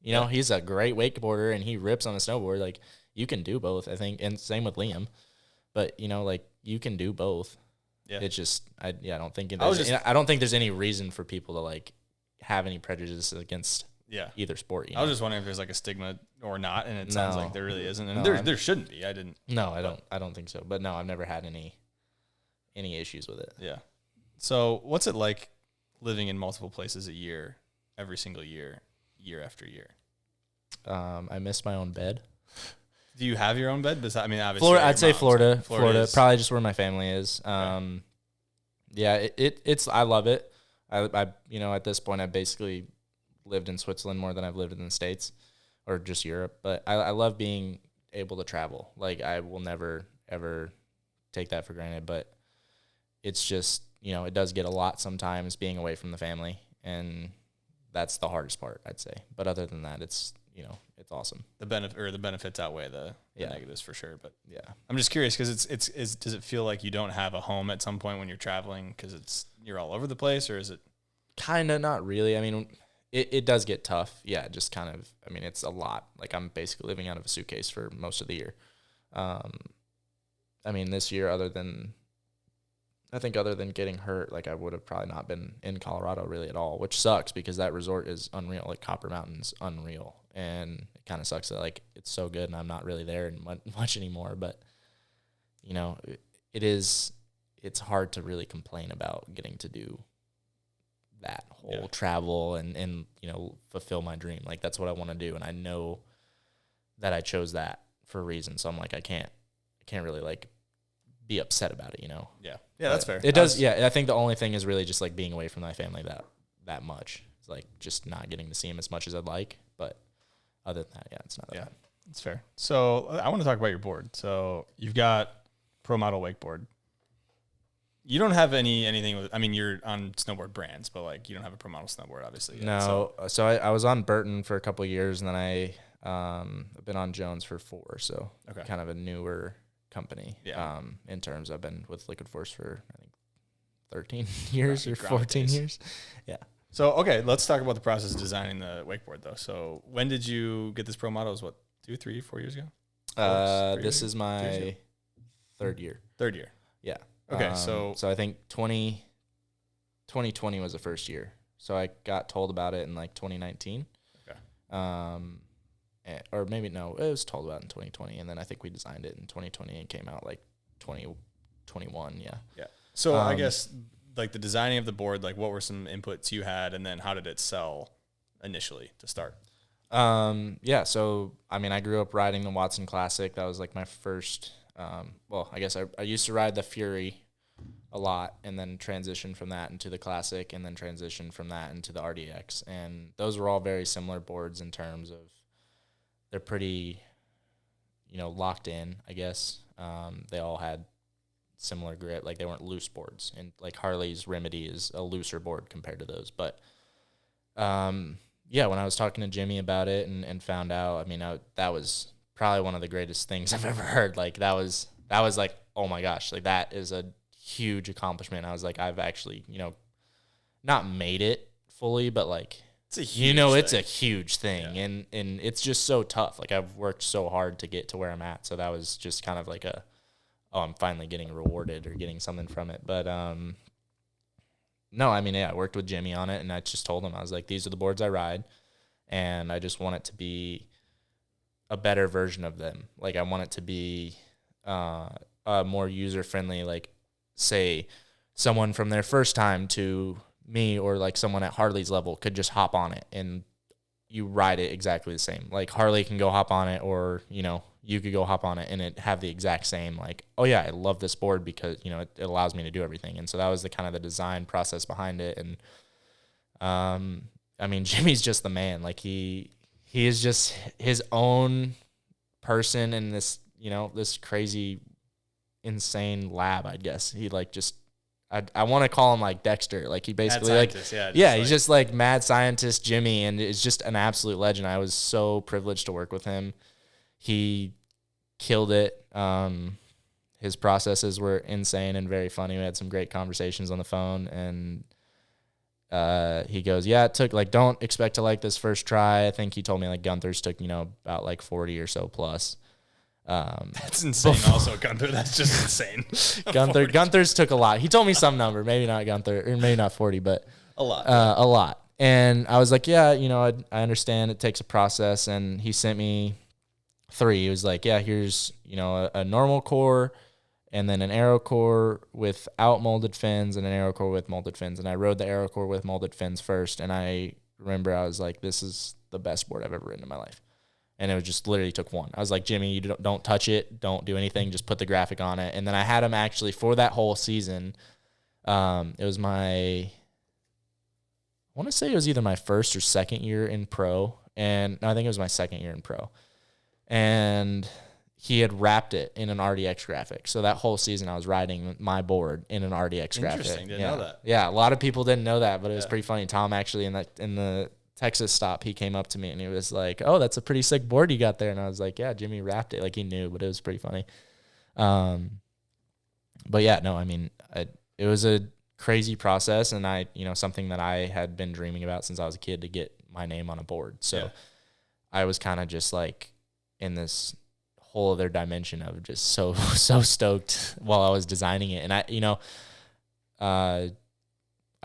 he's a great wakeboarder and he rips on a snowboard. Like you can do both, I think. And same with Liam, but like you can do both. Yeah. It's just, I don't think I don't think there's any reason for people to like have any prejudice against either sport. I was just wondering if there's like a stigma or not, and it sounds like there really isn't, and there shouldn't be. I don't think so. But no, I've never had any issues with it. Yeah. So what's it like living in multiple places a year, every single year, year after year? I miss my own bed. Do you have your own bed? Obviously, Florida. I'd say Florida. Florida, probably just where my family is. Yeah, it's. I love it. I at this point, I basically lived in Switzerland more than I've lived in the States, or just Europe. But I love being able to travel. Like, I will never, ever take that for granted. But it's just, it does get a lot sometimes being away from the family. And that's the hardest part, I'd say. But other than that, it's, it's awesome. The benefits outweigh the negatives for sure. But yeah, I'm just curious because it's does it feel like you don't have a home at some point when you're traveling because you're all over the place, or is it kind of not really? I mean, it does get tough. Yeah, just kind of. I mean, it's a lot. Like, I'm basically living out of a suitcase for most of the year. I mean, this year, other than getting hurt, like, I would have probably not been in Colorado really at all, which sucks because that resort is unreal. Like, Copper Mountain's unreal. And it kind of sucks that, like, it's so good and I'm not really there much anymore. But, it's hard to really complain about getting to do that whole travel and fulfill my dream. Like, that's what I want to do. And I know that I chose that for a reason. So I'm like, I can't really, like, be upset about it, Yeah, that's fair. It does. Yeah, I think the only thing is really just, like, being away from my family that much. It's like just not getting to see them as much as I'd like. But other than that, it's not that bad. It's fair. So I want to talk about your board. So you've got Pro Model Wakeboard. You don't have anything with, I mean, you're on snowboard brands, but, like, you don't have a Pro Model snowboard, obviously. Yet, no. So I was on Burton for a couple of years, and then I've been on Jones for 4. So kind of a newer company. Yeah. In terms, I've been with Liquid Force for, I think, 13 years or 14 years. Yeah. So, okay, let's talk about the process of designing the wakeboard, though. So when did you get this Pro Model? It was, 2, 3, 4 years ago? This is my third year. Third year. Yeah. Okay, so I think 2020 was the first year. So I got told about it in, like, 2019. Okay. Or maybe, no, it was told about in 2020, and then I think we designed it in 2020 and came out, like, 2021, yeah. Yeah. So I guess, like, the designing of the board, like, what were some inputs you had, and then how did it sell initially to start? Yeah, so, I mean, I grew up riding the Watson Classic. That was, like, my first, I guess I used to ride the Fury a lot and then transitioned from that into the Classic and then transitioned from that into the RDX. And those were all very similar boards in terms of they're pretty, locked in, I guess. They all had similar grip. Like, they weren't loose boards. And, like, Harley's Remedy is a looser board compared to those. But, when I was talking to Jimmy about it and found out, I mean, that was probably one of the greatest things I've ever heard. Like, that was like, oh my gosh, like, that is a huge accomplishment. I was like, I've actually, not made it fully, but, like, it's a huge thing. It's a huge thing. Yeah. And it's just so tough. Like, I've worked so hard to get to where I'm at. So that was just kind of like I'm finally getting rewarded or getting something from it. But, no, I mean, I worked with Jimmy on it, and I just told him, I was like, these are the boards I ride, and I just want it to be a better version of them. Like, I want it to be more user-friendly, like, say, someone from their first time to me or, like, someone at Harley's level could just hop on it, and you ride it exactly the same. Like, Harley can go hop on it, or, you could go hop on it and it have the exact same, like, oh yeah, I love this board because, it allows me to do everything. And so that was the kind of the design process behind it. And, I mean, Jimmy's just the man. Like, he is just his own person in this, this crazy, insane lab, I guess. He, like, just, I want to call him, like, Dexter. Like, he basically, like, he's just like mad scientist Jimmy, and is just an absolute legend. I was so privileged to work with him. He killed it. His processes were insane and very funny. We had some great conversations on the phone, and he goes, yeah, it took, like, don't expect to like this first try. I think he told me, like, Gunther's took, about, like, 40 or so plus. That's insane. Also, Gunther, that's just insane. Gunther's took a lot. He told me some number, maybe not Gunther, or maybe not 40, but a lot. A lot. And I was like, yeah, I understand it takes a process. And he sent me 3. He was like, yeah, here's, a normal core and then an aero core without molded fins and an aero core with molded fins. And I rode the aero core with molded fins first. And I remember I was like, this is the best board I've ever ridden in my life. And it was just literally took one. I was like, Jimmy, you don't touch it. Don't do anything. Just put the graphic on it. And then I had him actually for that whole season. It was I want to say it was either my first or second year in pro. and no, I think it was my second year in pro, and he had wrapped it in an RDX graphic. So that whole season I was riding my board in an RDX graphic. Interesting. Didn't know that. Yeah, a lot of people didn't know that, but it was pretty funny. Tom actually in the Texas stop, he came up to me and he was like, "Oh, that's a pretty sick board you got there." And I was like, "Yeah, Jimmy wrapped it." Like he knew, but it was pretty funny. But yeah, no, I mean, it was a crazy process, and something that I had been dreaming about since I was a kid to get my name on a board. So I was kind of just like in this whole other dimension of just so stoked while I was designing it. And I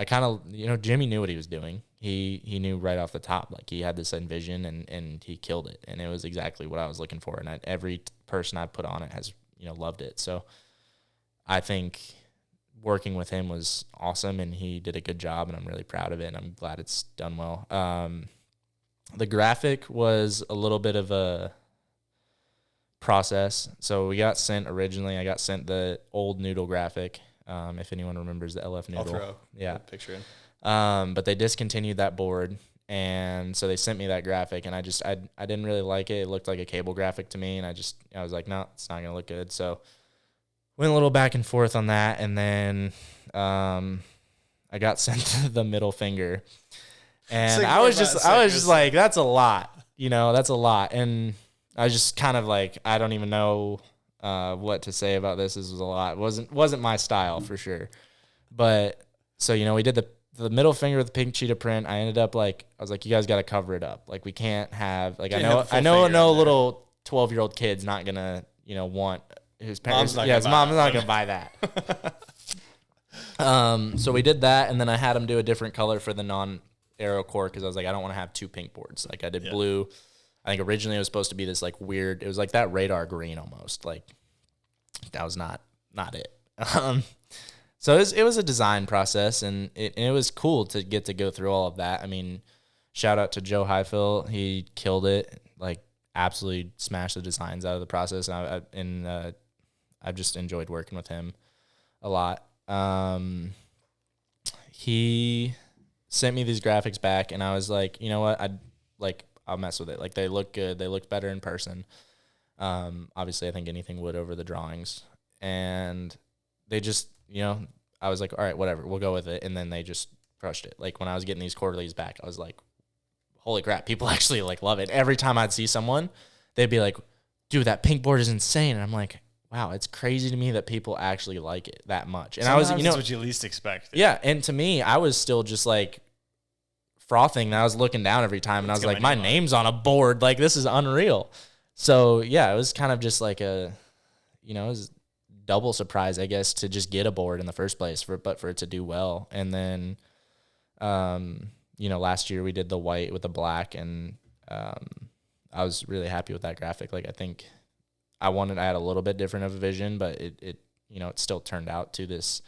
kind of, Jimmy knew what he was doing. He knew right off the top, like he had this envision and he killed it. And it was exactly what I was looking for. And every person I put on it has, loved it. So I think working with him was awesome, and he did a good job, and I'm really proud of it, and I'm glad it's done well. The graphic was a little bit of a process. So I got sent the old noodle graphic. If anyone remembers the LF noodle. I'll throw a picture in. But they discontinued that board, and so they sent me that graphic, and I didn't really like it. It looked like a cable graphic to me, and I was like, no, it's not going to look good. So went a little back and forth on that, and then I got sent the middle finger. And I was just like, that's a lot. That's a lot. And I was just kind of like, I don't even know what to say about this. This was a lot. It wasn't my style for sure. But so, we did the middle finger with the pink cheetah print. I ended up I was like, you guys got to cover it up. Like we can't have, like, I know a little 12-year-old kid's not going to, want his parents. His mom's not going to buy that. So we did that. And then I had him do a different color for the non-aero core, because I was like, I don't want to have two pink boards. Like I did blue. I think originally it was supposed to be this like weird, it was like that radar green almost. Like that was not it. So it was a design process, and it was cool to get to go through all of that. I mean, shout out to Joe Hyco. He killed it, like absolutely smashed the designs out of the process. And I've just enjoyed working with him a lot. He sent me these graphics back, and I was like, you know what? I'll mess with it. Like they look good. They look better in person. Obviously I think anything would over the drawings, and they just, I was like, all right, whatever, we'll go with it. And then they just crushed it. Like when I was getting these quarterlies back, I was like, holy crap, people actually like love it. Every time I'd see someone, they'd be like, dude, that pink board is insane. And I'm like, wow, it's crazy to me that people actually like it that much. And sometimes I was, that's what you least expect. Yeah. And to me, I was still just like frothing, and I was looking down every time, and I was like, my name's on a board. Like this is unreal. So yeah, it was kind of just like it was double surprise, I guess, to just get a board in the first place, but for it to do well. And then, last year we did the white with the black, and I was really happy with that graphic. Like I think I had a little bit different of a vision, but it still turned out to this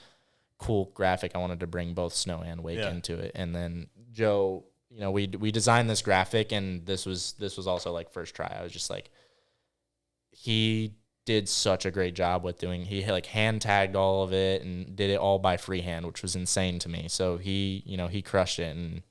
cool graphic. I wanted to bring both snow and wake into it. And then Joe, we designed this graphic, and this was also like first try. I was just like, he did such a great job with he like hand tagged all of it and did it all by freehand, which was insane to me. So he crushed it, and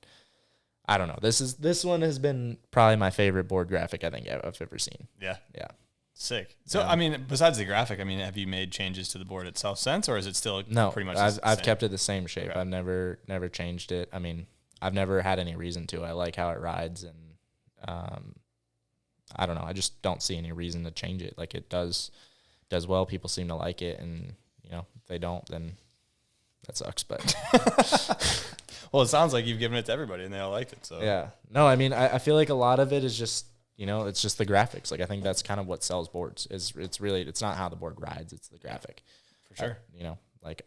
I don't know. This one has been probably my favorite board graphic I think I've ever seen. Yeah. Yeah. Sick. So, I mean, besides the graphic, have you made changes to the board itself since, or is it still pretty much the same? I've kept it the same shape. Okay. I've never changed it. I mean, I've never had any reason to. I like how it rides, and I don't know. I just don't see any reason to change it. Like it does well. People seem to like it, and if they don't, then that sucks. But well, it sounds like you've given it to everybody, and they all liked it. So yeah. No, I mean, I feel like a lot of it is just it's just the graphics. Like I think that's kind of what sells boards. It's not how the board rides. It's the graphic. For sure. Like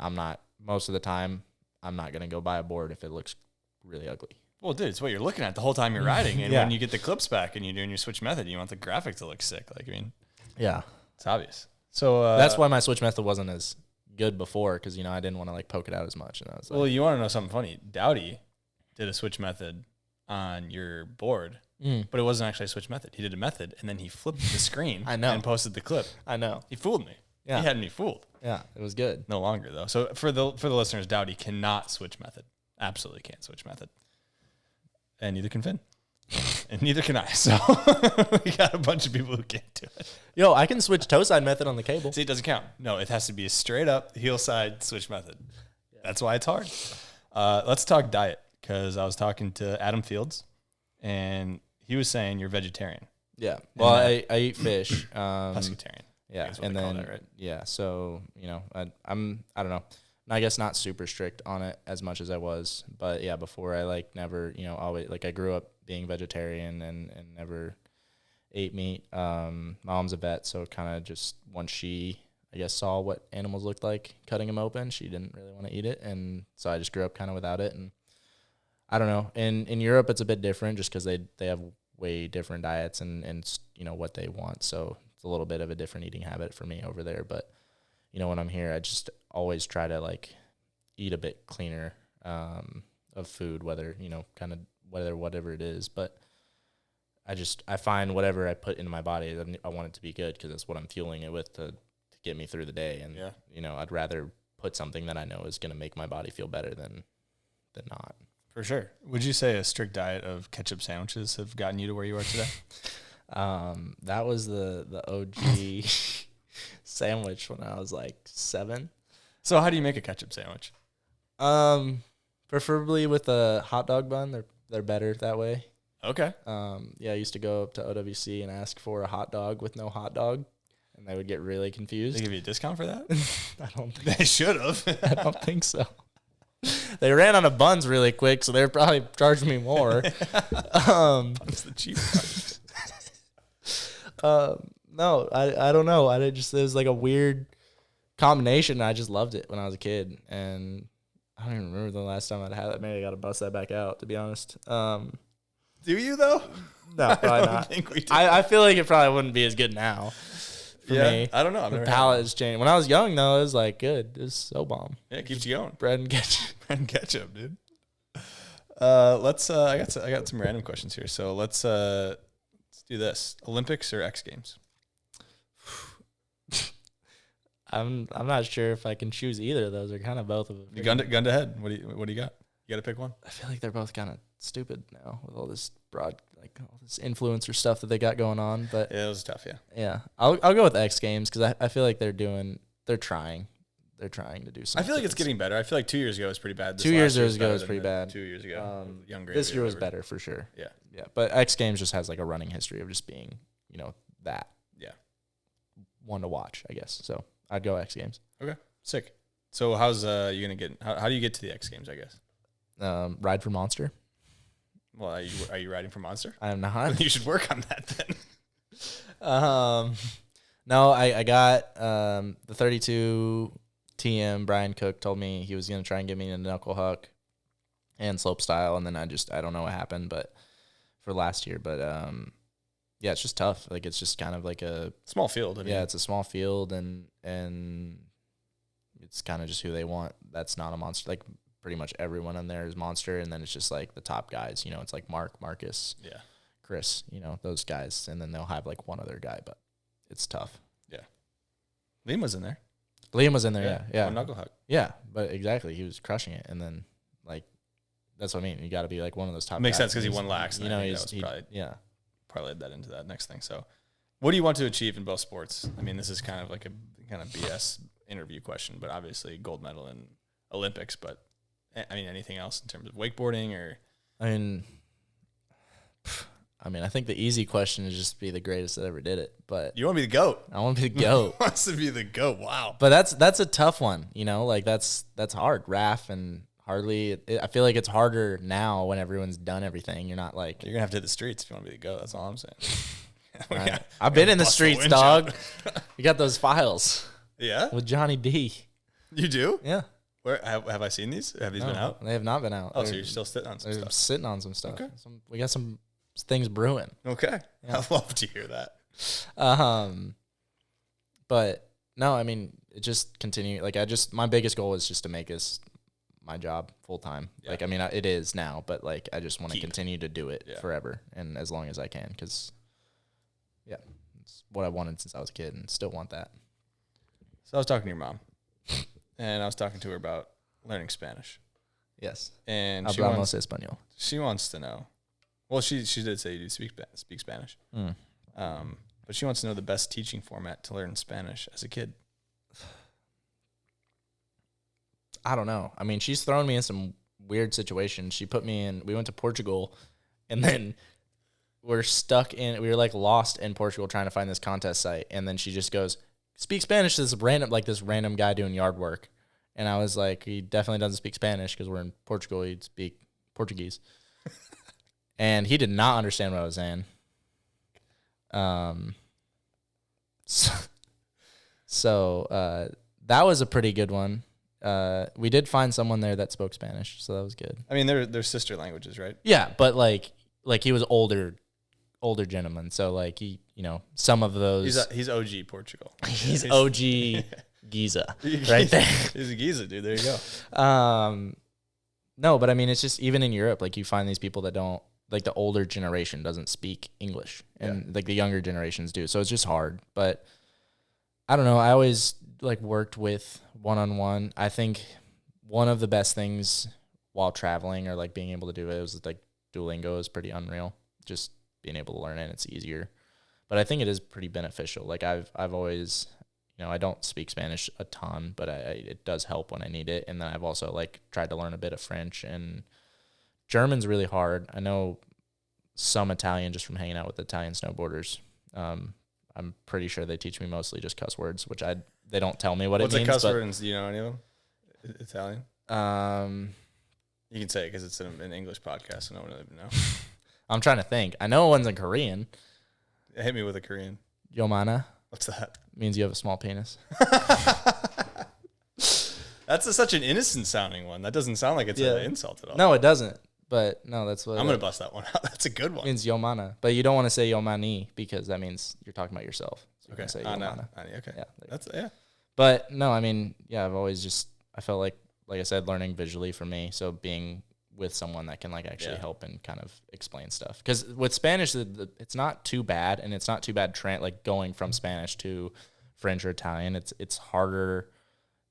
most of the time, I'm not gonna go buy a board if it looks really ugly. Well, dude, it's what you're looking at the whole time you're riding. And when you get the clips back and you're doing your switch method, you want the graphic to look sick. Like, yeah, it's obvious. So that's why my switch method wasn't as good before, because, I didn't want to like poke it out as much. And I was well, you want to know something funny? Dowdy did a switch method on your board, but it wasn't actually a switch method. He did a method, and then he flipped the screen I know. And posted the clip. I know. He fooled me. Yeah. He had me fooled. Yeah, it was good. No longer, though. So for the listeners, Dowdy cannot switch method. Absolutely can't switch method. And neither can Fynn. And neither can I. So we got a bunch of people who can't do it. Yo, I can switch toe side method on the cable. See, it doesn't count. No, it has to be a straight up heel side switch method. That's why it's hard. Let's talk diet, because I was talking to Adam Fields, and he was saying you're vegetarian. Yeah. Well, I eat fish. Pescatarian. Yeah, That's what and they call then that, right? yeah, so I don't know. I guess not super strict on it as much as I was, but yeah, before I like never, always like I grew up being vegetarian and never ate meat. Mom's a vet, so kind of just once she, I guess, saw what animals looked like cutting them open, she didn't really want to eat it, and so I just grew up kind of without it. And I don't know. In Europe, it's a bit different just because they have way different diets and what they want, so it's a little bit of a different eating habit for me over there. But when I'm here, I just always try to like eat a bit cleaner of food, whether whatever it is. But I find whatever I put into my body, I want it to be good because that's what I'm fueling it with to get me through the day. And I'd rather put something that I know is going to make my body feel better than not. For sure. Would you say a strict diet of ketchup sandwiches have gotten you to where you are today? That was the OG sandwich when I was like 7. So how do you make a ketchup sandwich? Preferably with a hot dog bun. They're better that way. Okay. I used to go up to OWC and ask for a hot dog with no hot dog, and they would get really confused. They give you a discount for that? I don't think They should have. I don't think so. They ran out of buns really quick, so they were probably charging me more. That's the cheap part. No, I don't know. It was like a weird combination. I just loved it when I was a kid, and I don't even remember the last time I'd had it. Maybe I got to bust that back out, to be honest. Do you though? No, probably not. Think we do. I feel like it probably wouldn't be as good now. For me. I don't know. I've The never palate has changed. When I was young, though, it was like good. It was so bomb. Yeah, it keeps you going. Bread and ketchup. Bread and ketchup, dude. Let's. I got some random questions here. So let's do this: Olympics or X Games? I'm not sure if I can choose either of those. They're kind of both of them. You gun to head. What do you got? You got to pick one. I feel like they're both kind of stupid now with all this all this influencer stuff that they got going on. But Yeah, it was tough. yeah, I'll go with X Games because I feel like they're trying to do something. I feel like it's getting better. I feel like 2 years ago was pretty bad. 2 years ago was pretty bad. 2 years ago, younger. This year was better for sure. Yeah. Yeah, but X Games just has like a running history of just being that one to watch, I guess. So I'd go X Games. Okay, sick. So how's you gonna get? How do you get to the X Games? I guess. Ride for Monster. Well, are you riding for Monster? I'm not. You should work on that then. No, I got the 32 TM. Brian Cook told me he was gonna try and get me a knuckle huck and slope style, and then I don't know what happened, but for last year, but yeah, it's just tough. Like it's just kind of like a Small field. I mean. yeah, it's a small field, and it's kind of just who they want. That's not a monster. Like pretty much everyone in there is monster, and then it's just like the top guys. It's like Marcus, Chris, those guys, and then they'll have like one other guy, but it's tough. Yeah. Liam was in there. Liam was in there, yeah. One knuckle hug. Yeah, but exactly, he was crushing it, and then like that's what I mean. You got to be like one of those top. Makes guys. sense because he won lax. And He's probably that into that next thing. So, what do you want to achieve in both sports? I mean, this is kind of like a kind of BS interview question, but obviously gold medal in Olympics. But I mean, anything else in terms of wakeboarding or? I mean, I think the easy question is just be the greatest that ever did it. But You want to be the GOAT? I want to be the GOAT. Wants to be the GOAT. Wow. But that's a tough one. Like that's hard. Raph and Harley. I feel like it's harder now when everyone's done everything. You're not like You're gonna have to hit the streets if you want to be the GOAT. That's all I'm saying. I've been in the bust the streets, winch dog. You got those files Yeah, with Johnny D. you do. Yeah. Where have I seen these? Have these been out? They have not been out. Oh, so you're still sitting on some They're stuff. sitting on some stuff. Okay. We got some things brewing. Okay, I'd love to hear that. But no, I mean, it just continue. Like my biggest goal is just to make this my job full time. Yeah. Like, I mean, it is now, but like, I just want to Keep. continue to do it forever and as long as I can. Cause it's what I wanted since I was a kid and still want that. So I was talking to your mom, and I was talking to her about learning Spanish, Yes. and Hablamos español. she wants to know, Well, she did say you do speak Spanish. Mm. But she wants to know the best teaching format to learn Spanish as a kid. I don't know. I mean, she's thrown me in some weird situations. She put me in. We went to Portugal, and then we were like lost in Portugal trying to find this contest site, and then she just goes, "Speak Spanish to this random guy doing yard work," and I was like, "He definitely doesn't speak Spanish because we're in Portugal. He'd speak Portuguese," and he did not understand what I was saying. So that was a pretty good one. We did find someone there that spoke Spanish, so that was good. I mean, they're sister languages, right? Yeah, but like he was older gentleman, so like he, some of those. He's OG Portugal. He's OG Giza, right there. He's a Giza, dude. There you go. No, but I mean, it's just even in Europe, like you find these people that don't, like the older generation doesn't speak English, and like the younger generations do, so it's just hard. But I don't know. I always like worked with one-on-one. I think one of the best things while traveling or like being able to do it was like Duolingo is pretty unreal. Just being able to learn it, it's easier. But I think it is pretty beneficial. Like I've always, I don't speak Spanish a ton, but it does help when I need it. And then I've also like tried to learn a bit of French, and German's really hard. I know some Italian just from hanging out with Italian snowboarders. I'm pretty sure they teach me mostly just cuss words, which they don't tell me what it means. What's a cuss word? Do you know any of them? Italian? You can say it because it's an English podcast, so no one will even know. I'm trying to think. I know one's in Korean. Hit me with a Korean. Yomana. What's that? Means you have a small penis. That's such an innocent sounding one. That doesn't sound like it's an insult at all. No, it doesn't. But no, that's what I'm going to bust that one out. That's a good one. It means Yomana. But you don't want to say Yomani because that means you're talking about yourself. So you okay. can say Yomana. Okay. Yeah. That's. But no, I mean, I've always I felt like I said, learning visually for me. So being with someone that can like actually help and kind of explain stuff. Because with Spanish, it's not too bad, and it's not too bad like going from Spanish to French or Italian. It's harder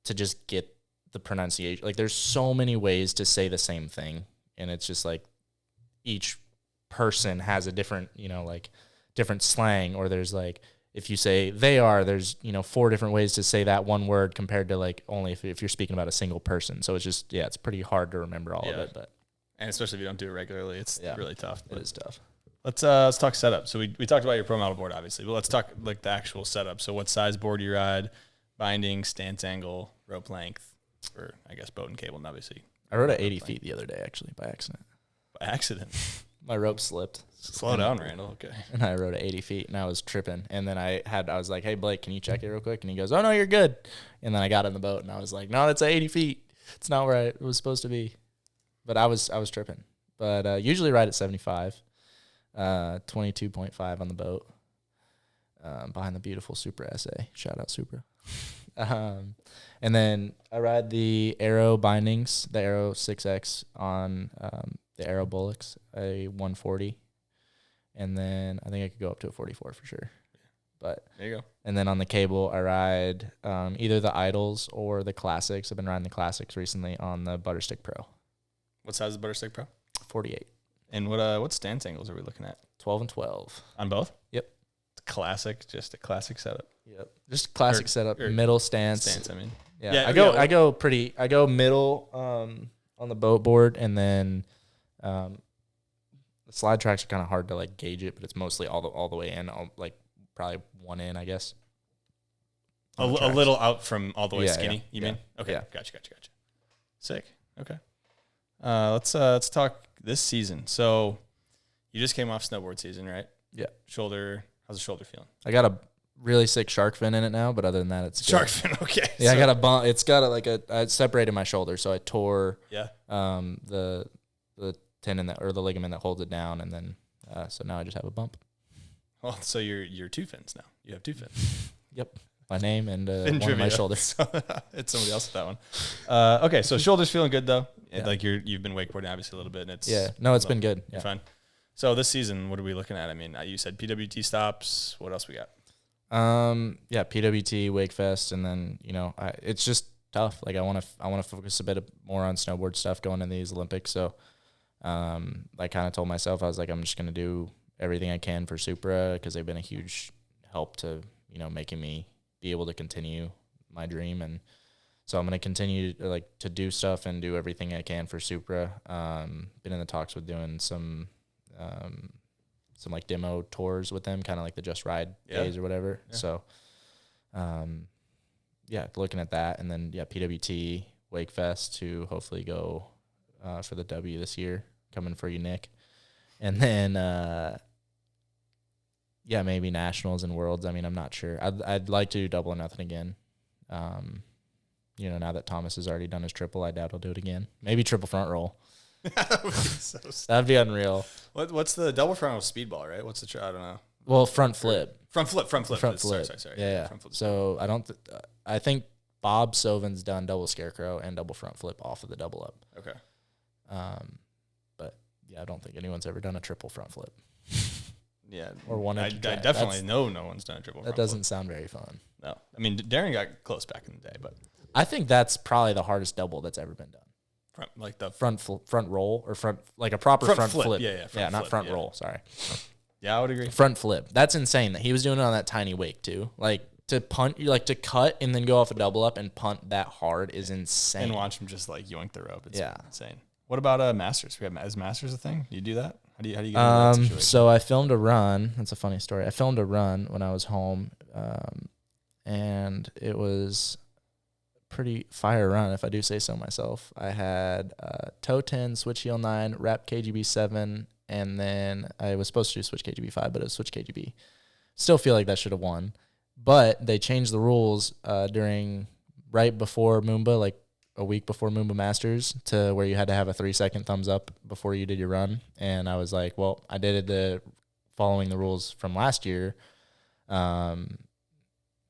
to just get the pronunciation. Like there's so many ways to say the same thing, and it's just like each person has a different, like different slang, or there's like, if you say they are, there's, 4 different ways to say that one word compared to like only if you're speaking about a single person. So it's just, it's pretty hard to remember all of it. But and especially if you don't do it regularly, it's really tough. It is tough. Let's talk setup. So we talked about your pro model board, obviously, but let's talk like the actual setup. So what size board do you ride, binding, stance angle, rope length, or I guess boat and cable, and obviously. I rode at 80 feet the other day, actually, by accident. By accident? My rope slipped. Slow down, Randall. Okay. And I rode at 80 feet, and I was tripping. And then I was like, "Hey, Blake, can you check it real quick?" And he goes, "Oh, no, you're good." And then I got in the boat, and I was like, "No, that's at 80 feet. It's not where it was supposed to be." But I was tripping. But usually ride at 75, 22.5 on the boat, behind the beautiful Supra SA. Shout out Supra. And then I ride the Aero bindings, the Aero 6X on the Aero Bullocks, a 140. And then I think I could go up to a 44 for sure. But there you go. And then on the cable, I ride either the Idols or the Classics. I've been riding the Classics recently on the Butterstick Pro. What size is the Butterstick Pro? 48. And what stance angles are we looking at? 12 and 12. On both? Yep. Classic, just a classic setup. Yep. Just classic setup, middle stance. I mean. Yeah, I go middle on the boat board, and then the slide tracks are kind of hard to like gauge it, but it's mostly all the way in, like probably one in, I guess. A little out from all the way skinny. Yeah, you mean? Okay, yeah. Gotcha. Sick. Okay. Let's talk this season. So you just came off snowboard season, right? Yeah. Shoulder. How's the shoulder feeling? I got a really sick shark fin in it now, but other than that, it's shark good. fin. Okay. Yeah, so I got a bump. It's got I separated my shoulder, so I tore the tendon or the ligament that holds it down, and then so now I just have a bump. Well, so you're 2 fins now. You have 2 fins. Yep. My name and one on my shoulder. So, it's somebody else with that one. Okay, so shoulder's feeling good though. Yeah. Like you've been wakeboarding obviously a little bit, and it's been good. You're fine. So this season, what are we looking at? I mean, you said PWT stops. What else we got? PWT, Wakefest, and then it's just tough. Like I want to focus a bit more on snowboard stuff going into these Olympics. So I kind of told myself, I was like, I'm just going to do everything I can for Supra because they've been a huge help to, making me be able to continue my dream. And so I'm going to continue to do stuff and do everything I can for Supra. Been in the talks with doing some like demo tours with them, kind of like the Just Ride days or whatever. Yeah. So, looking at that. And then, PWT, Wakefest to hopefully go for the W this year, coming for you, Nick. And then, maybe Nationals and Worlds. I mean, I'm not sure. I'd like to do Double or Nothing again. Now that Thomas has already done his triple, I doubt he'll do it again. Maybe triple front roll. That'd be unreal. What's the double front roll speedball, right? What's the I don't know. Well, front flip. Front flip. Sorry. Yeah. Front flip. So I think Bob Sovin's done double scarecrow and double front flip off of the double up. Okay. But I don't think anyone's ever done a triple front flip. Yeah. Or one. I definitely know no one's done a triple front flip. That doesn't sound very fun. No. I mean, Darren got close back in the day, but I think that's probably the hardest double that's ever been done. Front roll or front, like a proper front flip. Yeah, not front roll. Sorry. Yeah, I would agree. Front flip. That's insane that he was doing it on that tiny wake too. Like to punt, to cut and then go off a double up and punt that hard is insane. And watch him just like yoink the rope. It's insane. What about Masters? Is Masters a thing? Do you do that? How do you get into that situation? So I filmed a run. That's a funny story. I filmed a run when I was home, and it was pretty fire run, if I do say so myself. I had toe 10, switch heel 9, wrap KGB 7, and then I was supposed to do switch KGB 5, but it was switch KGB. Still feel like that should have won. But they changed the rules right before Moomba, like a week before Moomba Masters, to where you had to have a 3-second thumbs up before you did your run. And I was like, well, I did it following the rules from last year, or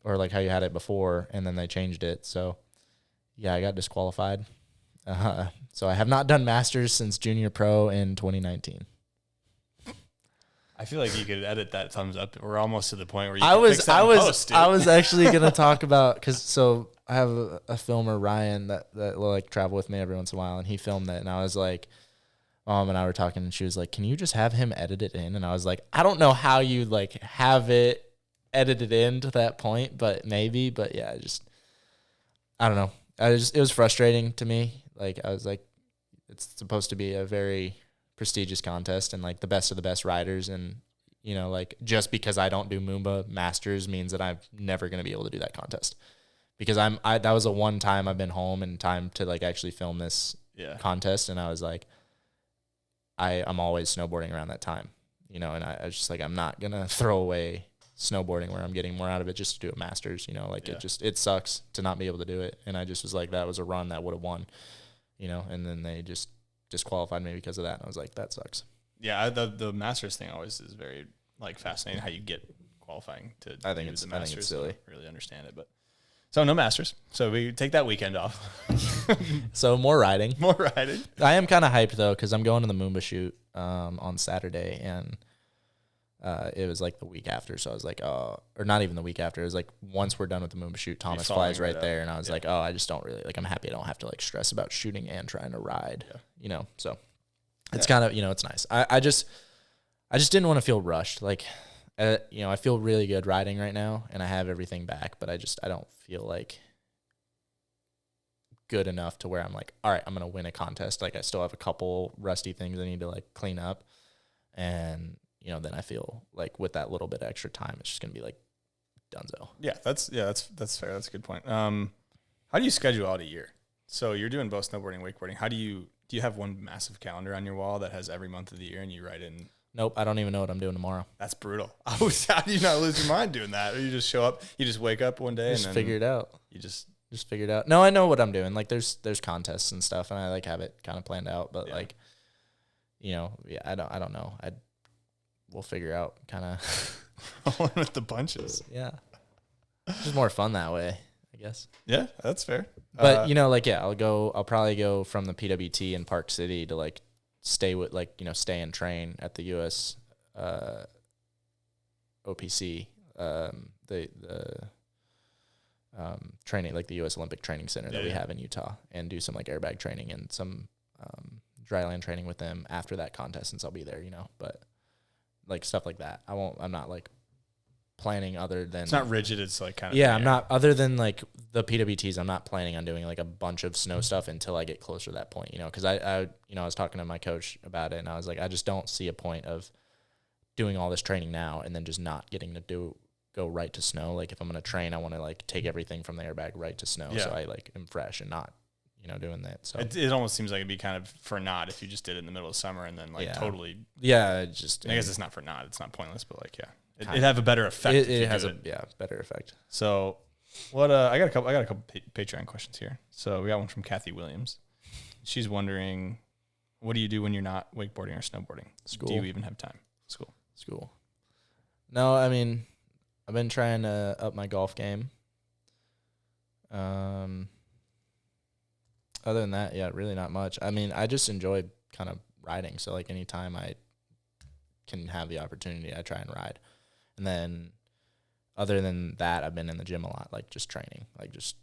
like how you had it before, and then they changed it. So I got disqualified. So I have not done Masters since Junior Pro in 2019. I feel like you could edit that thumbs up. We're almost to the point where you I can fix that in post, dude. I was actually going to talk about, so I have a filmer, Ryan, that will like travel with me every once in a while, and he filmed it, and I was like, Mom and I were talking, and she was like, can you just have him edit it in? And I was like, I don't know how you like have it edited in to that point, but maybe. But yeah, I don't know. It was frustrating to me. Like, I was like, it's supposed to be a very prestigious contest and like the best of the best riders. And, like just because I don't do Moomba Masters means that I'm never going to be able to do that contest, because that was a one time I've been home in time to like actually film this contest. And I was like, I'm always snowboarding around that time, and I was just like, I'm not going to throw away snowboarding where I'm getting more out of it just to do a Masters, it sucks to not be able to do it. And I just was like, that was a run that would have won, and then they just disqualified me because of that. And I was like, that sucks. Yeah. The Masters thing always is very like fascinating how you get qualifying to I think it's silly. I don't really understand it, but so no Masters. So we take that weekend off. So more riding. I am kind of hyped though, because I'm going to the Moomba shoot on Saturday, and it was like the week after, so I was like, or not even the week after. It was like once we're done with the Moomba shoot, Thomas flies right there, and I was like, I just don't really like. I'm happy I don't have to like stress about shooting and trying to ride, So it's kind of it's nice. I just didn't want to feel rushed. Like, I feel really good riding right now, and I have everything back, but I don't feel like good enough to where I'm like, all right, I'm gonna win a contest. Like, I still have a couple rusty things I need to like clean up, and then I feel like with that little bit of extra time, it's just gonna be like donezo. Yeah, that's fair. That's a good point. How do you schedule out a year? So you're doing both snowboarding and wakeboarding. How do you have one massive calendar on your wall that has every month of the year and you write in? Nope, I don't even know what I'm doing tomorrow. That's brutal. How do you not lose your mind doing that? Or you just show up, you just wake up one day and then figure it out. You just figure it out. No, I know what I'm doing. Like there's contests and stuff, and I like have it kind of planned out. But like, I don't know. We'll figure out kind of rolling with the bunches. Yeah, it's just more fun that way, I guess. Yeah, that's fair. But I'll probably go from the PWT in Park City to like stay and train at the US OPC, the training, like the US Olympic Training Center that we have in Utah, and do some like airbag training and some dryland training with them after that contest since I'll be there, but like stuff like that. I'm not like planning other than. It's not rigid. It's like kind of. Yeah, I'm not, other than like the PWTs, I'm not planning on doing like a bunch of snow stuff until I get closer to that point, because I was talking to my coach about it, and I was like, I just don't see a point of doing all this training now and then just not getting to go right to snow. Like if I'm going to train, I want to like take everything from the airbag right to snow. So I like am fresh and not, doing that. So it almost seems like it'd be kind of for naught if you just did it in the middle of summer and then like totally. Yeah. I guess it's not for naught. It's not pointless, but like, it'd of. have a better effect. It has better effect. So what, I got a couple Patreon questions here. So we got one from Kathy Williams. She's wondering, what do you do when you're not wakeboarding or snowboarding? School. Do you even have time? School. No, I mean, I've been trying to up my golf game. Other than that, really not much. I mean, I just enjoy kind of riding. So like anytime I can have the opportunity, I try and ride. And then other than that, I've been in the gym a lot, like just training, like just,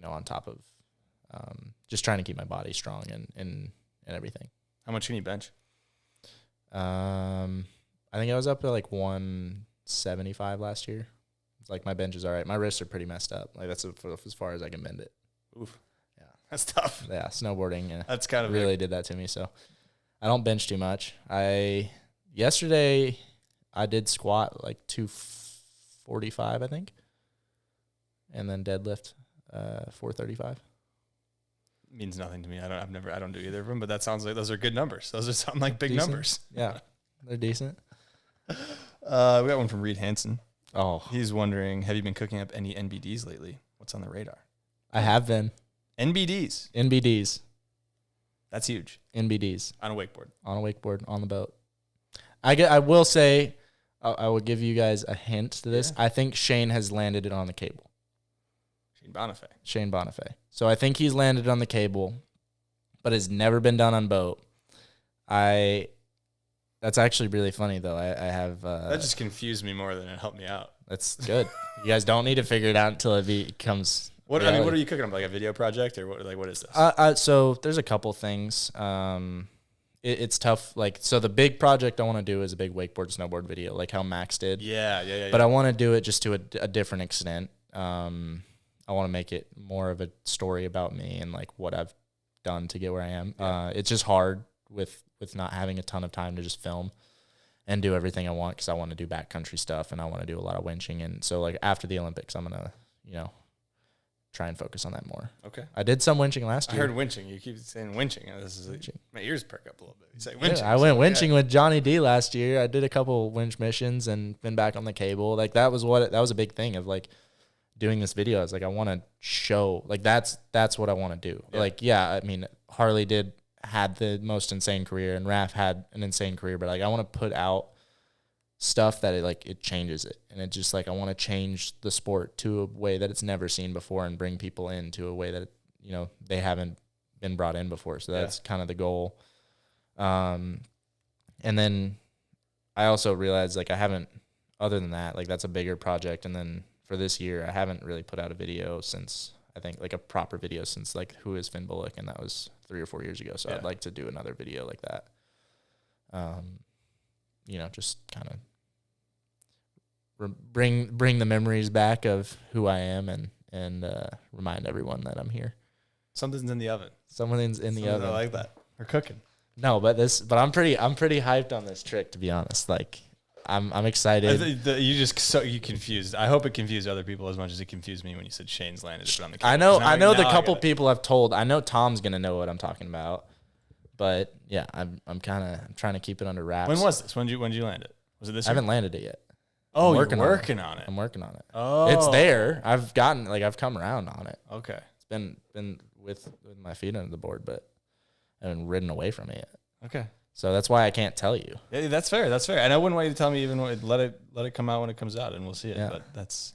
on top of just trying to keep my body strong and everything. How much can you bench? I think I was up to like 175 last year. It's like my bench is all right. My wrists are pretty messed up. Like that's as far as I can bend it. Oof. Yeah. That's tough. Yeah. Snowboarding. That's kind of really did that to me. So I don't bench too much. Yesterday I did squat like 245, I think. And then deadlift 435. Means nothing to me. I don't do either of them, but that sounds like those are good numbers. Those are sound like big Decent. numbers. Yeah. They're decent. We got one from Reed Hansen. Oh, He's wondering, have you been cooking up any NBDs lately? What's on the radar? I have been. NBDs. That's huge. NBDs. On a wakeboard. On a wakeboard, on the boat. I will say, I will give you guys a hint to this. Yeah. I think Shane has landed it on the cable. Shane Bonifay. So I think he's landed on the cable, but it's never been done on boat. That's actually really funny though. I have that just confused me more than it helped me out. That's good. You guys don't need to figure it out until it becomes. What are you cooking up? Like a video project or what? Like what is this? So there's a couple things. It's tough. Like so, the big project I want to do is a big wakeboard snowboard video, like how Max did. Yeah. But I want to do it just to a different extent. I want to make it more of a story about me and like what I've done to get where I am. Yeah. It's just hard with not having a ton of time to just film and do everything I want because I want to do backcountry stuff and I want to do a lot of winching. And so like after the Olympics, I'm going to, try and focus on that more. Okay. I did some winching last year. I heard winching. You keep saying winching. This is winching. My ears perk up a little bit. You say winching. Yeah, I went winching with Johnny D last year. I did a couple winch missions and been back on the cable. Like that was a big thing of like doing this video. I was like, I want to show like that's what I want to do. Yeah. Like, I mean, Harley had the most insane career and Raph had an insane career, but like I want to put out stuff that it changes it. And it just like, I want to change the sport to a way that it's never seen before and bring people into a way that, they haven't been brought in before. So that's kind of the goal. And then I also realized like I haven't, other than that, like that's a bigger project. And then for this year, I haven't really put out a video since I think like a proper video since like Who is Fynn Bullock? And that was 3 or 4 years ago. So I'd like to do another video like that. Just kind of bring the memories back of who I am and remind everyone that I'm here. Something's in the oven. Something's in the oven. I like that. We're cooking. No, but I'm pretty hyped on this trick, to be honest. Like I'm excited. You confused. I hope it confused other people as much as it confused me when you said Shane's landed it on the cable. I know the couple people I've told. I know Tom's gonna know what I'm talking about. But yeah, I'm trying to keep it under wraps. When was this? When did you land it? Was it this year? I haven't landed it yet. Oh, you're working on it. I'm working on it. Oh, it's there. I've come around on it. Okay. It's been with my feet under the board, but I haven't ridden away from it yet. Okay. So that's why I can't tell you. Yeah, that's fair. And I wouldn't want you to tell me even let it come out when it comes out, and we'll see it. Yeah. But that's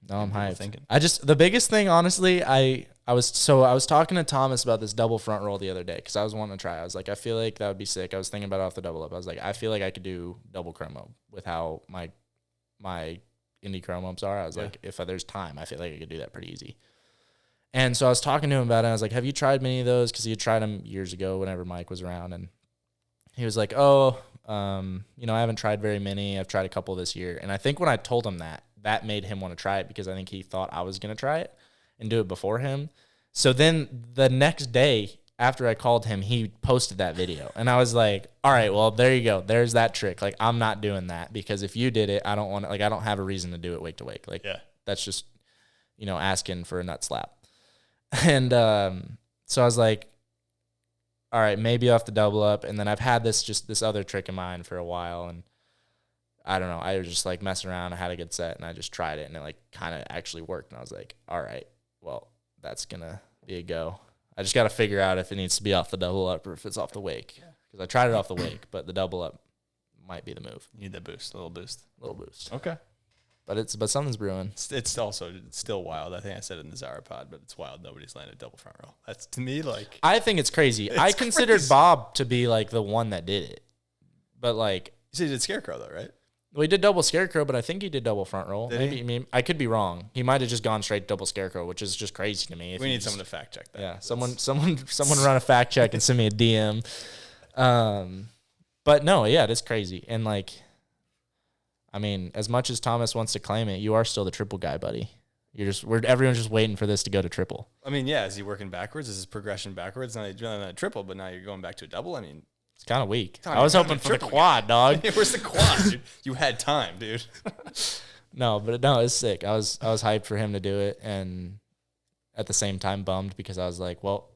No, I'm hyped. Thinking. The biggest thing, honestly, I was talking to Thomas about this double front roll the other day because I was wanting to try. I was like, I feel like that would be sick. I was thinking about it off the double up. I was like, I feel like I could do double chromo with how my indie chrome ups are. I was like, if there's time, I feel like I could do that pretty easy. And so I was talking to him about it. I was like, have you tried many of those? Because he had tried them years ago whenever Mike was around. And he was like, I haven't tried very many. I've tried a couple this year. And I think when I told him that made him want to try it because I think he thought I was going to try it and do it before him. So then the next day after I called him, he posted that video. And I was like, all right, well, there you go. There's that trick. Like, I'm not doing that because if you did it, I don't have a reason to do it wake to wake. Like, that's just, asking for a nut slap. And so I was like, all right, maybe I'll have to double up. And then I've had this other trick in mind for a while. And I don't know. I was just like messing around. I had a good set and I just tried it and it like kind of actually worked. And I was like, all right, well, that's going to be a go. I just got to figure out if it needs to be off the double up or if it's off the wake. Because I tried it off the wake, but the double up might be the move. You need that boost, a little boost. Okay. But something's brewing. It's still wild. I think I said it in the Zara pod, but it's wild. Nobody's landed double front roll. That's to me like. I think it's crazy. I considered crazy. Bob to be like the one that did it, but like. You said he did Scarecrow though, right? Well, he did double Scarecrow, but I think he did double front roll. Did he? I mean, I could be wrong. He might have just gone straight double Scarecrow, which is just crazy to me. We need someone to fact check that. Yeah, someone run a fact check and send me a DM. But no, yeah, it is crazy. And like, I mean, as much as Thomas wants to claim it, you are still the triple guy, buddy. Everyone's just waiting for this to go to triple. I mean, yeah, is he working backwards? Is his progression backwards? Now he's doing a triple, but now you're going back to a double. I mean, it's kind of weak. I was hoping for the quad, dog. Where's the quad, dude? You had time, dude. No, it's sick. I was hyped for him to do it, and at the same time bummed because I was like, well,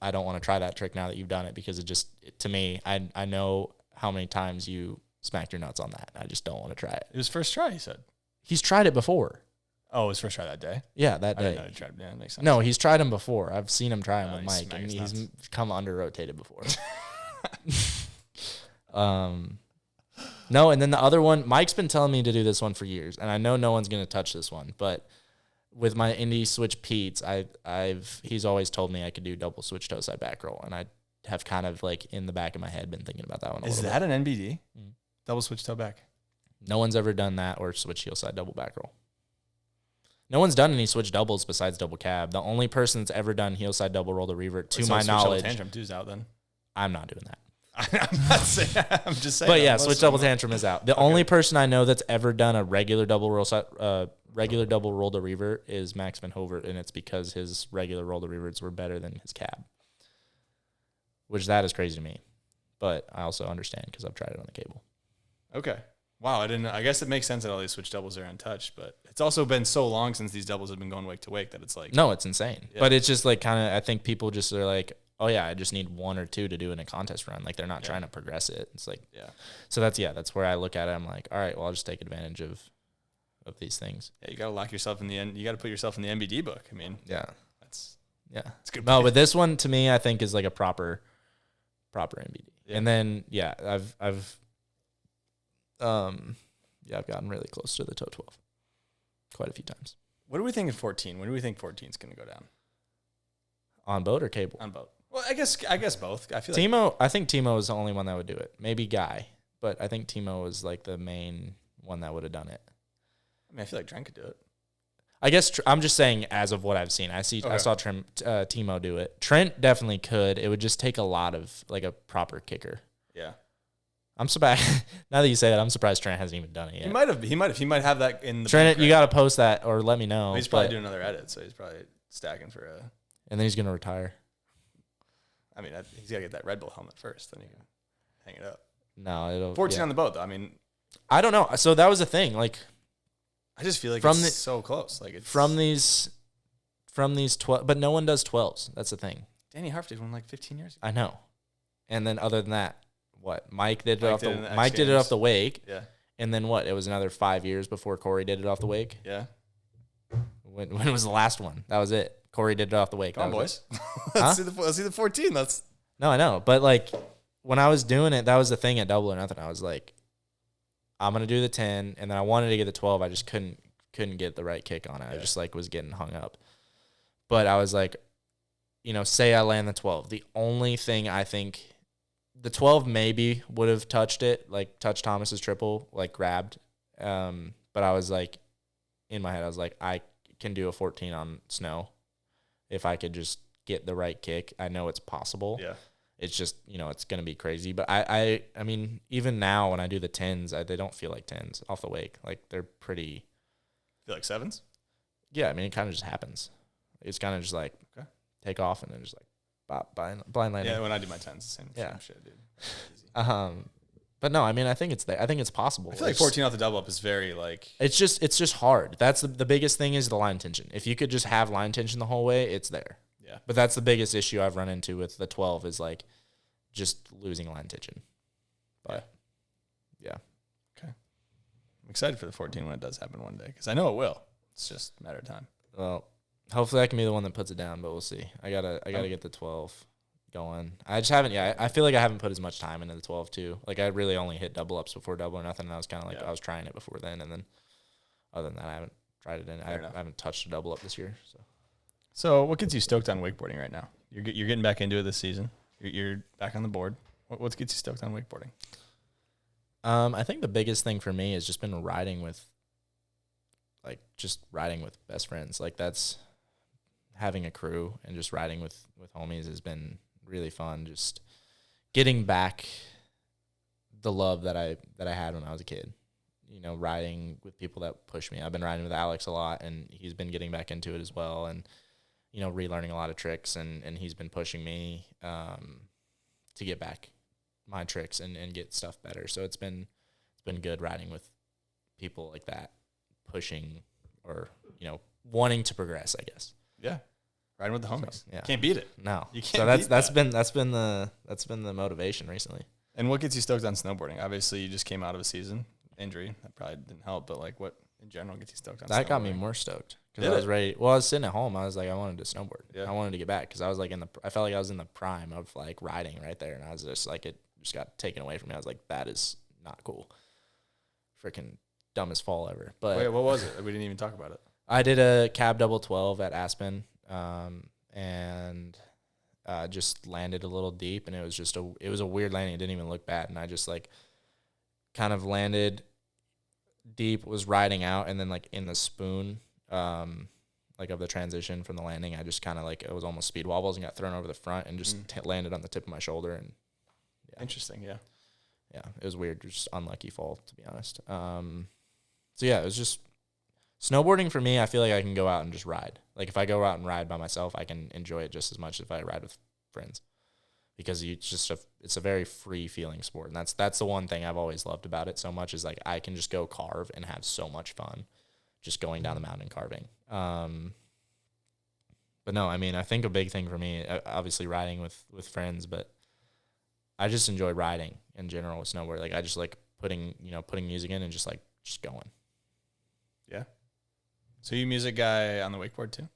I don't want to try that trick now that you've done it because to me, I know how many times you smacked your nuts on that. I just don't want to try it. It was first try, he said. He's tried it before. Oh, it was first try that day? Yeah, that day. I didn't know he tried. Yeah, that makes sense. No, he's tried him before. I've seen him try him with Mike, and he's nuts. come under-rotated before. No, and then the other one, Mike's been telling me to do this one for years, and I know no one's going to touch this one, but with my indie switch Pete's, he's always told me I could do double switch toe side back roll, and I have kind of like in the back of my head been thinking about that one a little bit. Is that an NBD? Mm-hmm. Double switch toe back? No one's ever done that or switch heel side double back roll. No one's done any switch doubles besides double cab. The only person that's ever done heel side double roll to revert, to my knowledge. Tantrum 2's out then. I'm not doing that. I'm not saying. I'm just saying. But yeah, switch double tantrum is out. The only person I know that's ever done a regular double roll to revert is Max Van Hovert, and it's because his regular roll to reverts were better than his cab, which that is crazy to me. But I also understand because I've tried it on the cable. Okay. Wow, I guess it makes sense that all these switch doubles are untouched, but it's also been so long since these doubles have been going wake to wake that it's like. No, it's insane. Yeah. But it's just like kind of, I think people just are like, oh yeah, I just need one or two to do in a contest run. Like they're not trying to progress it. It's like, So that's where I look at it. I'm like, all right, well, I'll just take advantage of these things. Yeah, you got to lock yourself in the end. You got to put yourself in the MBD book. I mean, it's good. No, but this one to me, I think is like a proper MBD. Yeah. And then, I've gotten really close to the toe 12 quite a few times. What do we think of 14? When do we think 14 is going to go down? On boat or cable? On boat. Well, I guess both. I think Timo is the only one that would do it. Maybe Guy, but I think Timo is like the main one that would have done it. I mean, I feel like Trent could do it. I guess I'm just saying as of what I've seen. I saw Timo do it. Trent definitely could. It would just take a lot of like a proper kicker. Yeah. I'm surprised. Now that you say that, I'm surprised Trent hasn't even done it yet. He might have that in the Trent, you got to post that or let me know. Well, he's probably doing another edit, so he's probably stacking for a. And then he's gonna retire. I mean, he's got to get that Red Bull helmet first, then he can hang it up. No, it'll 14 on the boat though. I mean, I don't know. So that was the thing. Like, I just feel like it's so close. Like it's from these 12, but no one does 12s. That's the thing. Danny Harf won like 15 years ago. I know. And then other than that, what Mike did it off the wake. Yeah. And then what? It was another 5 years before Corey did it off the wake. Yeah. When was the last one? That was it. Corey did it off the wake. Come on, boys. Let's see the 14. No, I know. But like when I was doing it, that was the thing at Double or Nothing. I was like, I'm gonna do the 10, and then I wanted to get the 12. I just couldn't get the right kick on it. I just like was getting hung up. But I was like, say I land the 12. The only thing I think the 12 maybe would have touched Thomas's triple, like grabbed. But I was like, in my head, I was like, I can do a 14 on snow. if I could just get the right kick. I know it's possible. Yeah. It's just, it's going to be crazy. But I mean, even now when I do the 10s, they don't feel like 10s off the wake. Like they're pretty. Feel like 7s? Yeah, I mean, it kind of just happens. It's kind of just like take off and then just like blind landing. Yeah, when I do my 10s, the same shit, dude. But no, I mean, I think it's there. I think it's possible. I feel like 14 off the double up is very like. It's just hard. That's the biggest thing is the line tension. If you could just have line tension the whole way, it's there. Yeah. But that's the biggest issue I've run into with the 12 is like just losing line tension. But yeah. Okay. I'm excited for the 14 when it does happen one day because I know it will. It's just a matter of time. Well, hopefully I can be the one that puts it down, but we'll see. I gotta get the 12 going. I just haven't. Yeah, I feel like I haven't put as much time into the 12 too. Like I really only hit double ups before double or nothing. And I was kind of like I was trying it before then, and then other than that, I haven't tried it in. I haven't touched a double up this year. So what gets you stoked on wakeboarding right now? You're getting back into it this season. You're back on the board. What gets you stoked on wakeboarding? I think the biggest thing for me has just been riding with best friends. Like that's having a crew and just riding with homies has been really fun. Just getting back the love that I had when I was a kid. Riding with people that push me. I've been riding with Alex a lot, and he's been getting back into it as well, and relearning a lot of tricks, and he's been pushing me to get back my tricks and get stuff better. So it's been good riding with people like that, pushing or wanting to progress, I guess. Yeah. Riding with the homies. So, yeah. Can't beat it. No. You can't beat that's been the motivation recently. And what gets you stoked on snowboarding? Obviously you just came out of a season injury. That probably didn't help, but like what in general gets you stoked on snowboarding? That got me more stoked because I was ready. Well, I was sitting at home. I was like, I wanted to snowboard. Yeah. I wanted to get back because I was like I felt like I was in the prime of like riding right there, and I was just like, it just got taken away from me. I was like, that is not cool. Freaking dumbest fall ever. But wait, what was it? We didn't even talk about it. I did a cab double 12 at Aspen, and just landed a little deep, and it was a weird landing. It didn't even look bad, and I just like kind of landed deep, was riding out, and then like in the spoon, like of the transition from the landing, I just kind of like it was almost speed wobbles and got thrown over the front and just landed on the tip of my shoulder. And interesting, yeah, it was weird, just unlucky fall to be honest. So yeah, it was just snowboarding for me. I feel like I can go out and just ride. Like if I go out and ride by myself, I can enjoy it just as much as if I ride with friends, because it's a very free feeling sport. And that's the one thing I've always loved about it so much is like I can just go carve and have so much fun just going down the mountain carving. But no, I mean, I think a big thing for me, obviously riding with friends, but I just enjoy riding in general with snowboard. Like I just like putting music in and just going. Yeah. So you a music guy on the wakeboard too?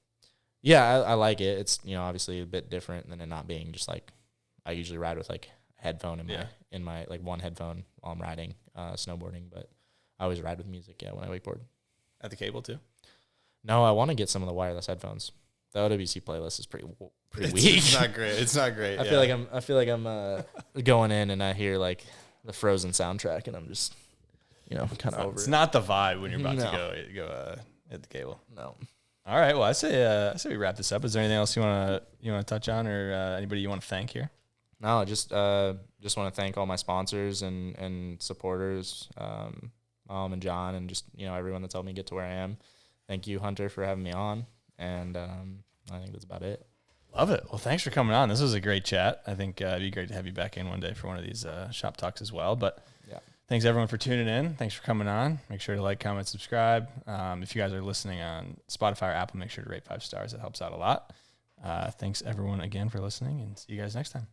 Yeah, I like it. It's, obviously a bit different than it not being just like, I usually ride with like a headphone in my like one headphone while I'm riding, snowboarding, but I always ride with music, when I wakeboard. At the cable too? No, I want to get some of the wireless headphones. The OWC playlist is pretty weak. It's not great. It's not great. I feel like I'm going in and I hear like the Frozen soundtrack and I'm just, kind of over it. It's not the vibe when you're about to go hit the cable. No. All right. Well, I say we wrap this up. Is there anything else you want to touch on, or anybody you want to thank here? No, just want to thank all my sponsors and supporters, Mom and John, and just everyone that's helped me get to where I am. Thank you, Hunter, for having me on, and I think that's about it. Love it. Well, thanks for coming on. This was a great chat. I think it'd be great to have you back in one day for one of these shop talks as well. But yeah, thanks everyone for tuning in. Thanks for coming on. Make sure to like, comment, subscribe. If you guys are listening on Spotify or Apple, make sure to rate 5 stars. It helps out a lot. Thanks everyone again for listening, and see you guys next time.